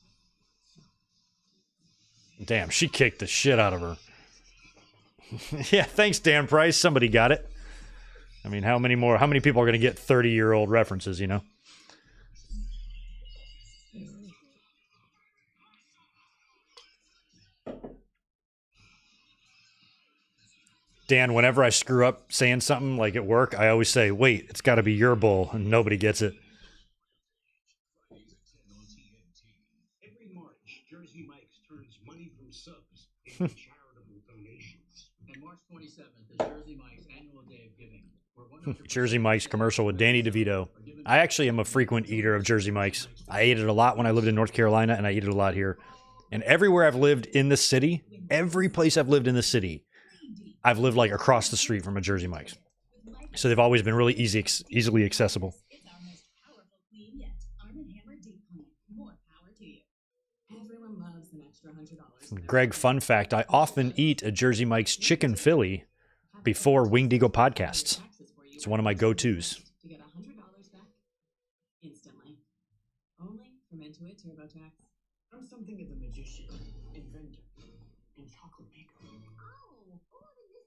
Damn, she kicked the shit out of her. Yeah, thanks, Dan Price. Somebody got it. I mean, how many people are going to get 30-year-old references, you know? Dan, whenever I screw up saying something like at work, I always say, wait, it's got to be your bull, and nobody gets it. Every March, Jersey Mike's turns money from subs into charitable donations. And March 27th is Jersey Mike's annual day of giving. Jersey Mike's commercial with Danny DeVito. I actually am a frequent eater of Jersey Mike's. I ate it a lot when I lived in North Carolina, and I eat it a lot here. And everywhere I've lived in the city, every place I've lived in the city, I've lived like across the street from a Jersey Mike's. So they've always been really easily accessible. It's our most powerful clean yet. Arm & Hammer Deep Clean. More power to you. Everyone loves an extra $100. Greg, fun fact, I often eat a Jersey Mike's chicken Philly before Winged Eagle podcasts. It's one of my go-tos. To get $100 back instantly. Only from Intuit TurboTax. I'm something of a magician, inventor, and chocolate maker. Oh, what did you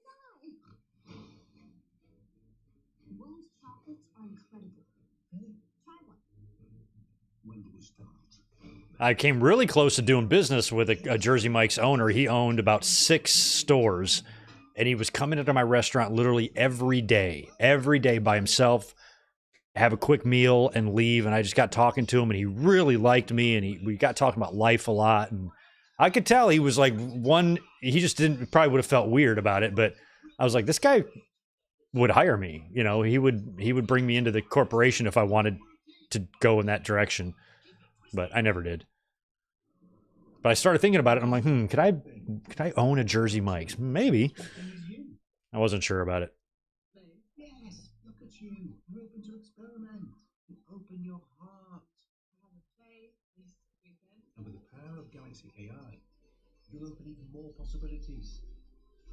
say? Wound chocolates are incredible. Try one. When do we start? I came really close to doing business with a Jersey Mike's owner. He owned about 6 stores, and he was coming into my restaurant literally every day by himself, have a quick meal and leave. And I just got talking to him, and he really liked me, and we got talking about life a lot. And I could tell he was like he just probably would have felt weird about it, but I was like, this guy would hire me. You know, he would bring me into the corporation if I wanted to go in that direction, but I never did. But I started thinking about it. And I'm like, could I own a Jersey Mike's? Maybe. I wasn't sure about it. Yes, look at you. You're open to experiment. You open your heart. And with the power of Galaxy AI, you'll open even more possibilities.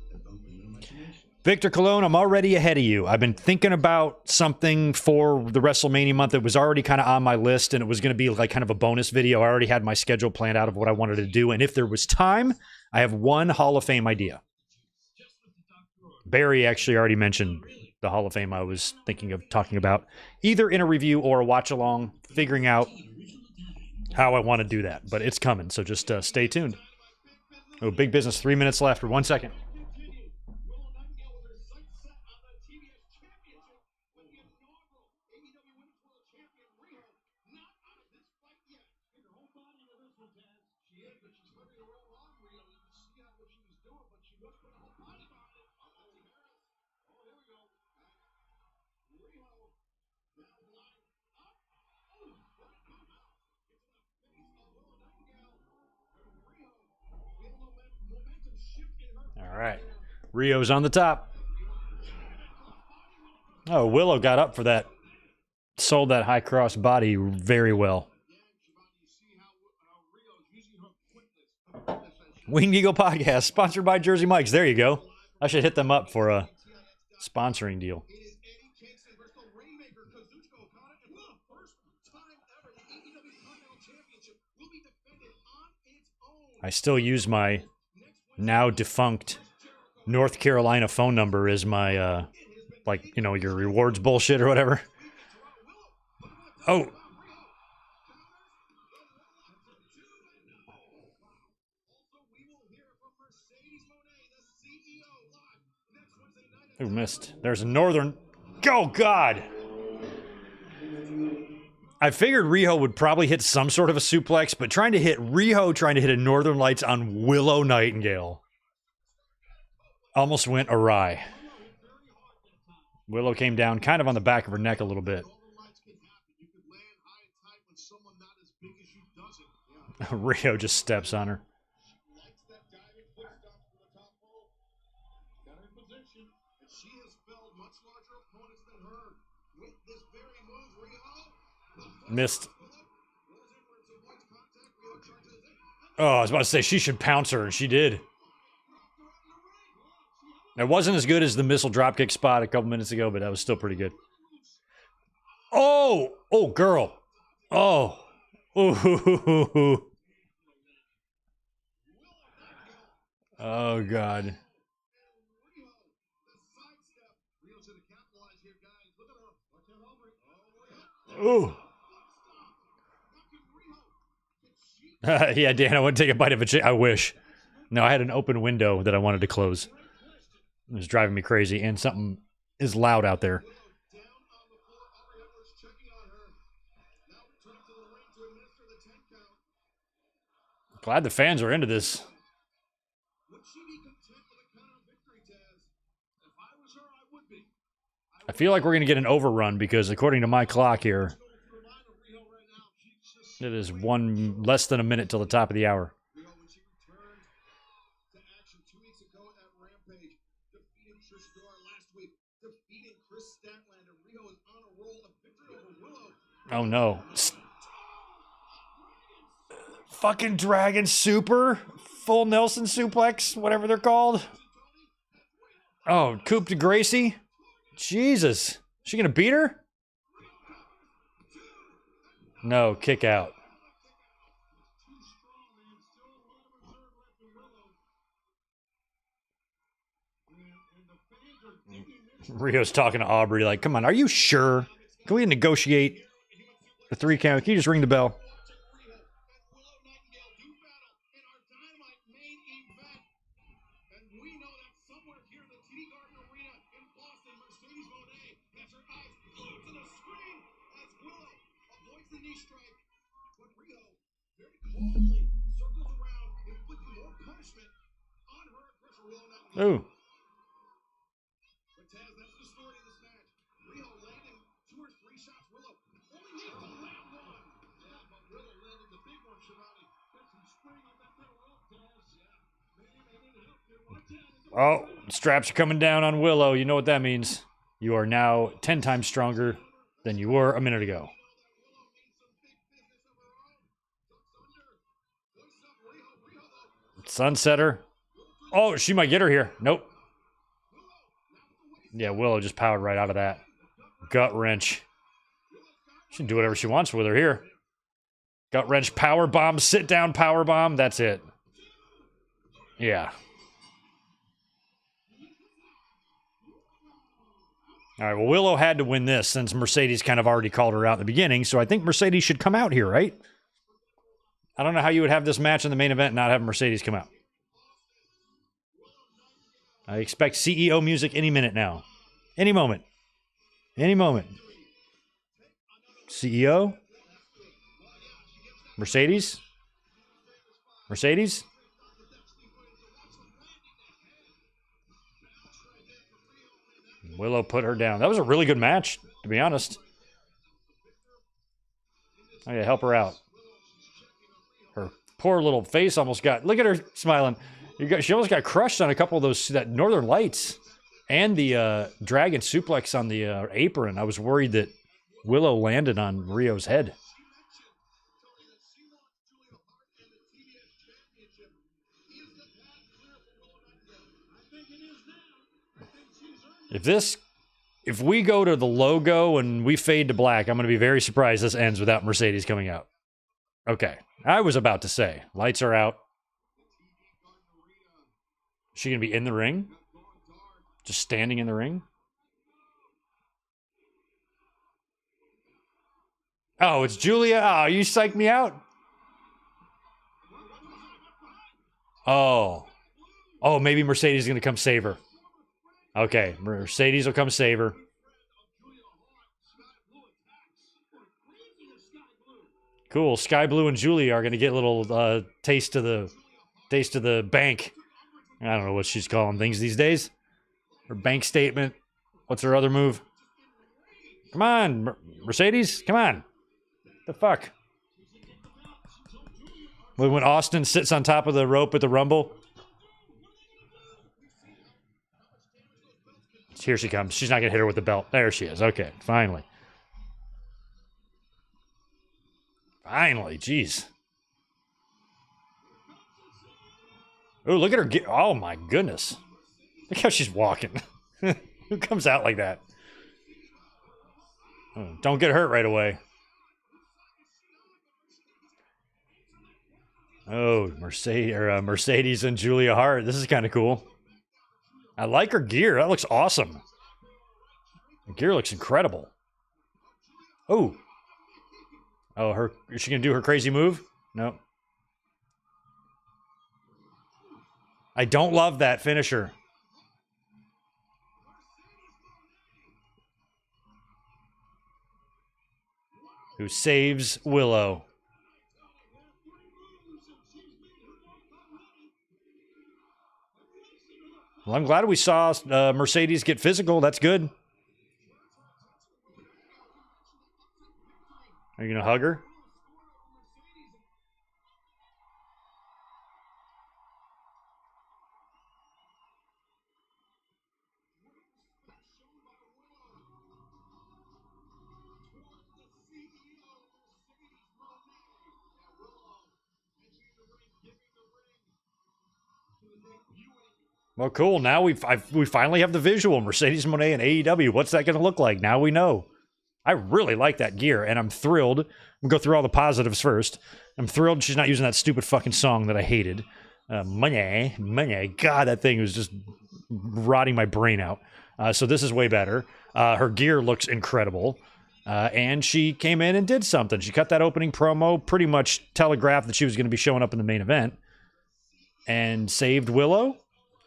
And open your imagination. Victor Colon, I'm already ahead of you. I've been thinking about something for the WrestleMania month that was already kind of on my list, and it was going to be like kind of a bonus video. I already had my schedule planned out of what I wanted to do, and if there was time, I have one Hall of Fame idea. Barry actually already mentioned the Hall of Fame I was thinking of talking about, either in a review or a watch-along, figuring out how I want to do that. But it's coming, so just stay tuned. Oh, big business, 3 minutes left, or 1 second. she's turning her own on, Riho. You can see how what she was doing, but she was putting her whole body behind it. Oh, here we go. Riho now blind up. Oh, right into the face of Willow Nightingale. And Riho, feel momentum shift in her. All right. Rio's on the top. Oh, Willow got up for that. Sold that high cross body very well. Winged Eagle Podcast, sponsored by Jersey Mike's. There you go. I should hit them up for a sponsoring deal. It is Eddie Kingston versus the Rainmaker, Kazuchika Okada, and for the first time ever, the AEW Continental Championship will be defended on its own. I still use my now defunct North Carolina phone number as my, like, you know, your rewards bullshit or whatever. Oh. Who missed? There's a northern. Oh, God. I figured Riho would probably hit some sort of a suplex, but trying to hit a Northern Lights on Willow Nightingale almost went awry. Willow came down kind of on the back of her neck a little bit. Riho just steps on her. Missed. Oh, I was about to say she should pounce her, and she did. It wasn't as good as the missile dropkick spot a couple minutes ago, but that was still pretty good. Oh! Oh, girl. Oh. Ooh. Oh, God. Ooh. Yeah, Dan, I want to take a bite of a chicken. I wish. No, I had an open window that I wanted to close. It was driving me crazy, and something is loud out there. Glad the fans are into this. I feel like we're going to get an overrun because according to my clock here, it is less than a minute till the top of the hour. Oh no. Fucking Dragon Super? Full Nelson suplex? Whatever they're called? Oh, Coupe de Gracie? Jesus. Is she gonna beat her? No, kick out. Rio's talking to Aubrey like, come on, are you sure? Can we negotiate the 3 count? Can you just ring the bell? Ooh. Oh, straps are coming down on Willow. You know what that means. You are now 10 times stronger than you were a minute ago. Sunsetter. Oh, she might get her here. Nope. Yeah, Willow just powered right out of that. Gut wrench. She can do whatever she wants with her here. Gut wrench, power bomb, sit down, power bomb. That's it. Yeah. All right, well, Willow had to win this since Mercedes kind of already called her out in the beginning, so I think Mercedes should come out here, right? I don't know how you would have this match in the main event and not have Mercedes come out. I expect CEO music any minute now. Any moment. Any moment. CEO? Mercedes? Mercedes? Willow put her down. That was a really good match, to be honest. Oh, yeah, help her out. Her poor little face almost got... Look at her smiling. She almost got crushed on a couple of those... That Northern Lights. And the dragon suplex on the apron. I was worried that Willow landed on Riho's head. If we go to the logo and we fade to black, I'm going to be very surprised this ends without Mercedes coming out. Okay. I was about to say, lights are out. Is she going to be in the ring? Just standing in the ring? Oh, it's Julia. Oh, you psyched me out. Oh. Oh, maybe Mercedes is going to come save her. Okay, Mercedes will come save her. Cool. Sky Blue and Julia are going to get a little taste of the bank. I don't know what she's calling things these days. Her bank statement. What's her other move? Come on, Mercedes. Come on. The fuck? When Austin sits on top of the rope at the Rumble. Here she comes. She's not going to hit her with the belt. There she is. Okay, finally. Finally, jeez. Oh, look at her. Oh, my goodness. Look how she's walking. Who comes out like that? Oh, don't get hurt right away. Oh, Mercedes and Julia Hart. This is kind of cool. I like her gear. That looks awesome. The gear looks incredible. Oh. Oh, is she going to do her crazy move? No. I don't love that finisher. Who saves Willow. Well, I'm glad we saw Mercedes get physical. That's good. Are you going to hug her? Well, cool. Now we finally have the visual. Mercedes Moné and AEW. What's that going to look like? Now we know. I really like that gear, and I'm thrilled. We'll go through all the positives first. I'm thrilled she's not using that stupid fucking song that I hated. Money. God, that thing was just rotting my brain out. So this is way better. Her gear looks incredible. And she came in and did something. She cut that opening promo, pretty much telegraphed that she was going to be showing up in the main event, and saved Willow.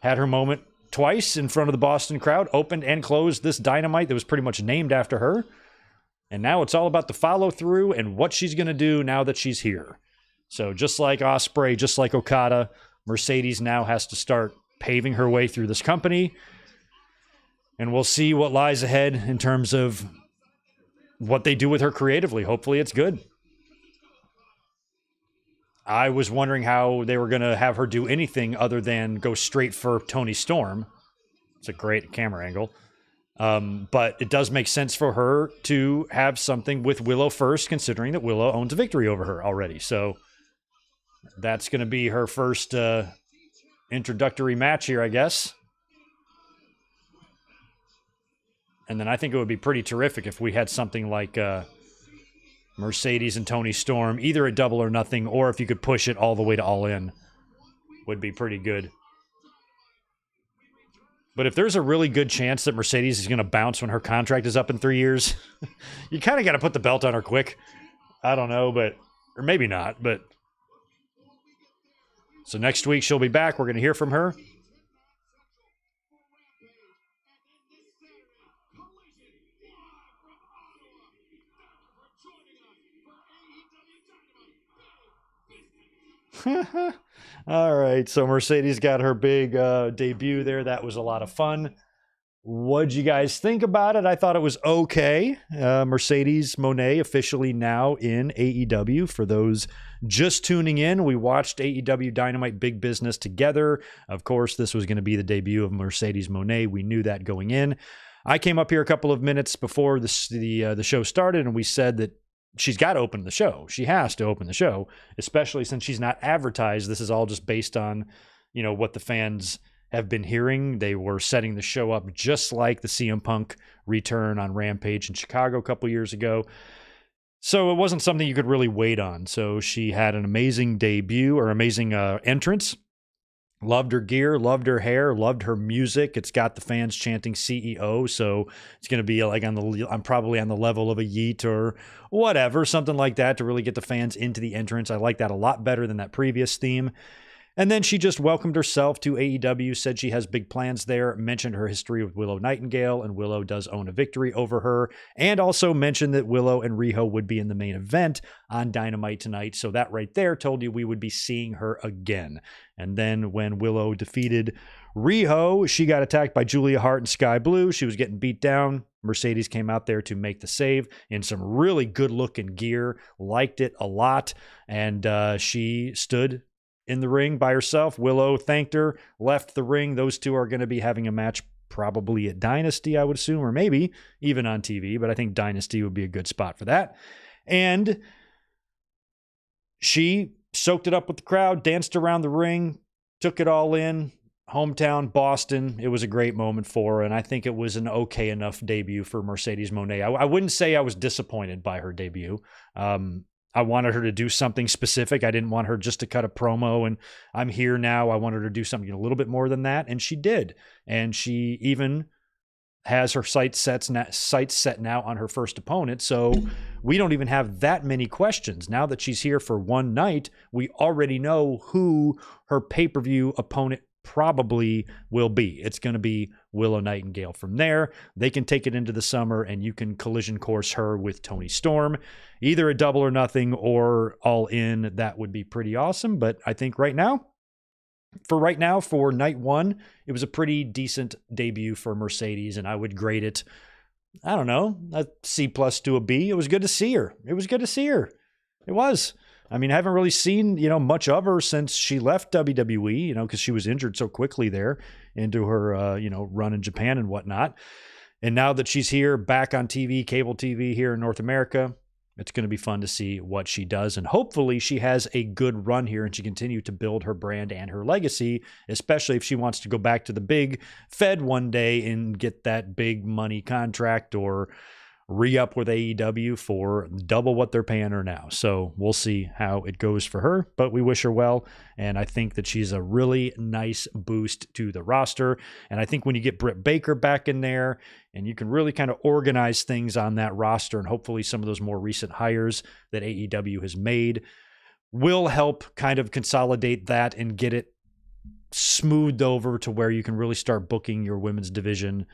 Had her moment twice in front of the Boston crowd, opened and closed this Dynamite that was pretty much named after her. And now it's all about the follow-through and what she's going to do now that she's here. So just like Osprey, just like Okada, Mercedes now has to start paving her way through this company. And we'll see what lies ahead in terms of what they do with her creatively. Hopefully it's good. I was wondering how they were going to have her do anything other than go straight for Toni Storm. It's a great camera angle. But it does make sense for her to have something with Willow first, considering that Willow owns a victory over her already. So that's going to be her first introductory match here, I guess. And then I think it would be pretty terrific if we had something like Mercedes and Toni Storm, either at Double or Nothing, or if you could push it all the way to Allin, would be pretty good. But if there's a really good chance that Mercedes is going to bounce when her contract is up in 3 years, you kind of got to put the belt on her quick. I don't know, but... Or maybe not, but... So next week she'll be back. We're going to hear from her. All right. So Mercedes got her big debut there. That was a lot of fun. What'd you guys think about it? I thought it was okay. Mercedes Moné officially now in AEW. For those just tuning in, we watched AEW Dynamite Big Business together. Of course, this was going to be the debut of Mercedes Moné. We knew that going in. I came up here a couple of minutes before the show started, and we said that she's got to open the show. She has to open the show, especially since she's not advertised. This is all just based on, what the fans have been hearing. They were setting the show up just like the CM Punk return on Rampage in Chicago a couple years ago. So it wasn't something you could really wait on. So she had an amazing debut or amazing entrance. Loved her gear, loved her hair, loved her music. It's got the fans chanting CEO, so it's going to be like I'm probably on the level of a Yeet or whatever, something like that to really get the fans into the entrance. I like that a lot better than that previous theme. And then she just welcomed herself to AEW, said she has big plans there, mentioned her history with Willow Nightingale, and Willow does own a victory over her, and also mentioned that Willow and Riho would be in the main event on Dynamite tonight. So that right there told you we would be seeing her again. And then when Willow defeated Riho, she got attacked by Julia Hart and Sky Blue. She was getting beat down. Mercedes came out there to make the save in some really good-looking gear. Liked it a lot. And she stood in the ring by herself. Willow thanked her, left the ring. Those two are going to be having a match probably at Dynasty, I would assume, or maybe even on TV, but I think Dynasty would be a good spot for that. And she soaked it up with the crowd, danced around the ring, took it all in. Hometown, Boston. It was a great moment for her, and I think it was an okay enough debut for Mercedes Moné. I wouldn't say I was disappointed by her debut. I wanted her to do something specific. I didn't want her just to cut a promo and I'm here now. I wanted her to do something a little bit more than that, and she did. And she even has her sights set now on her first opponent, so we don't even have that many questions. Now that she's here for one night, we already know who her pay-per-view opponent probably will be. It's going to be Willow Nightingale. From there, they can take it into the summer and you can collision course her with Toni Storm. Either a Double or Nothing or All In. That would be pretty awesome. But I think right now, for night one, it was a pretty decent debut for Mercedes, and I would grade it, I don't know, a C+ to a B. It was good to see her. It was. I mean, I haven't really seen, much of her since she left WWE, because she was injured so quickly there into her, run in Japan and whatnot. And now that she's here back on TV, cable TV here in North America, it's going to be fun to see what she does. And hopefully she has a good run here and she continues to build her brand and her legacy, especially if she wants to go back to the big Fed one day and get that big money contract or re-up with AEW for double what they're paying her now. So we'll see how it goes for her, but we wish her well. And I think that she's a really nice boost to the roster. And I think when you get Britt Baker back in there and you can really kind of organize things on that roster, and hopefully some of those more recent hires that AEW has made will help kind of consolidate that and get it smoothed over to where you can really start booking your women's division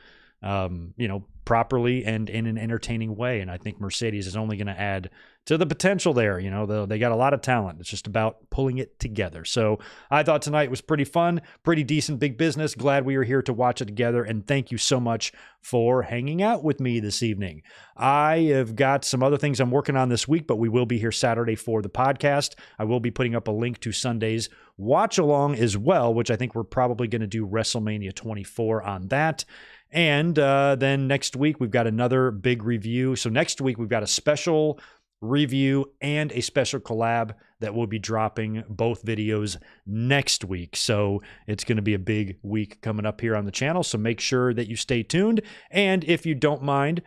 properly and in an entertaining way. And I think Mercedes is only going to add to the potential there. They got a lot of talent. It's just about pulling it together. So I thought tonight was pretty fun, pretty decent big business. Glad we were here to watch it together. And thank you so much for hanging out with me this evening. I have got some other things I'm working on this week, but we will be here Saturday for the podcast. I will be putting up a link to Sunday's watch along as well, which I think we're probably going to do WrestleMania 24 on that. And then next week, we've got another big review. So next week, we've got a special review and a special collab that will be dropping both videos next week. So it's going to be a big week coming up here on the channel. So make sure that you stay tuned. And if you don't mind,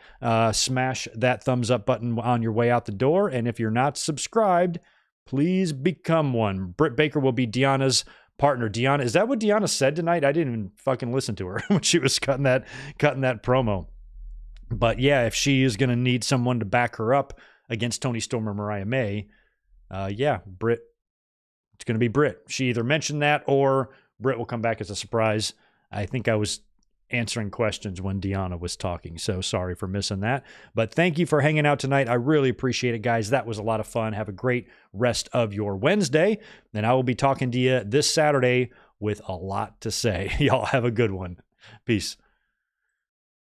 smash that thumbs up button on your way out the door. And if you're not subscribed, please become one. Britt Baker will be Deanna's partner. Deanna, is that what Deanna said tonight? I didn't even fucking listen to her when she was cutting that promo. But yeah, if she is going to need someone to back her up against Toni Storm or Mariah May, Britt, it's going to be Britt. She either mentioned that or Britt will come back as a surprise. I think I was answering questions when Deanna was talking. So sorry for missing that. But thank you for hanging out tonight. I really appreciate it, guys. That was a lot of fun. Have a great rest of your Wednesday. And I will be talking to you this Saturday with a lot to say. Y'all have a good one. Peace.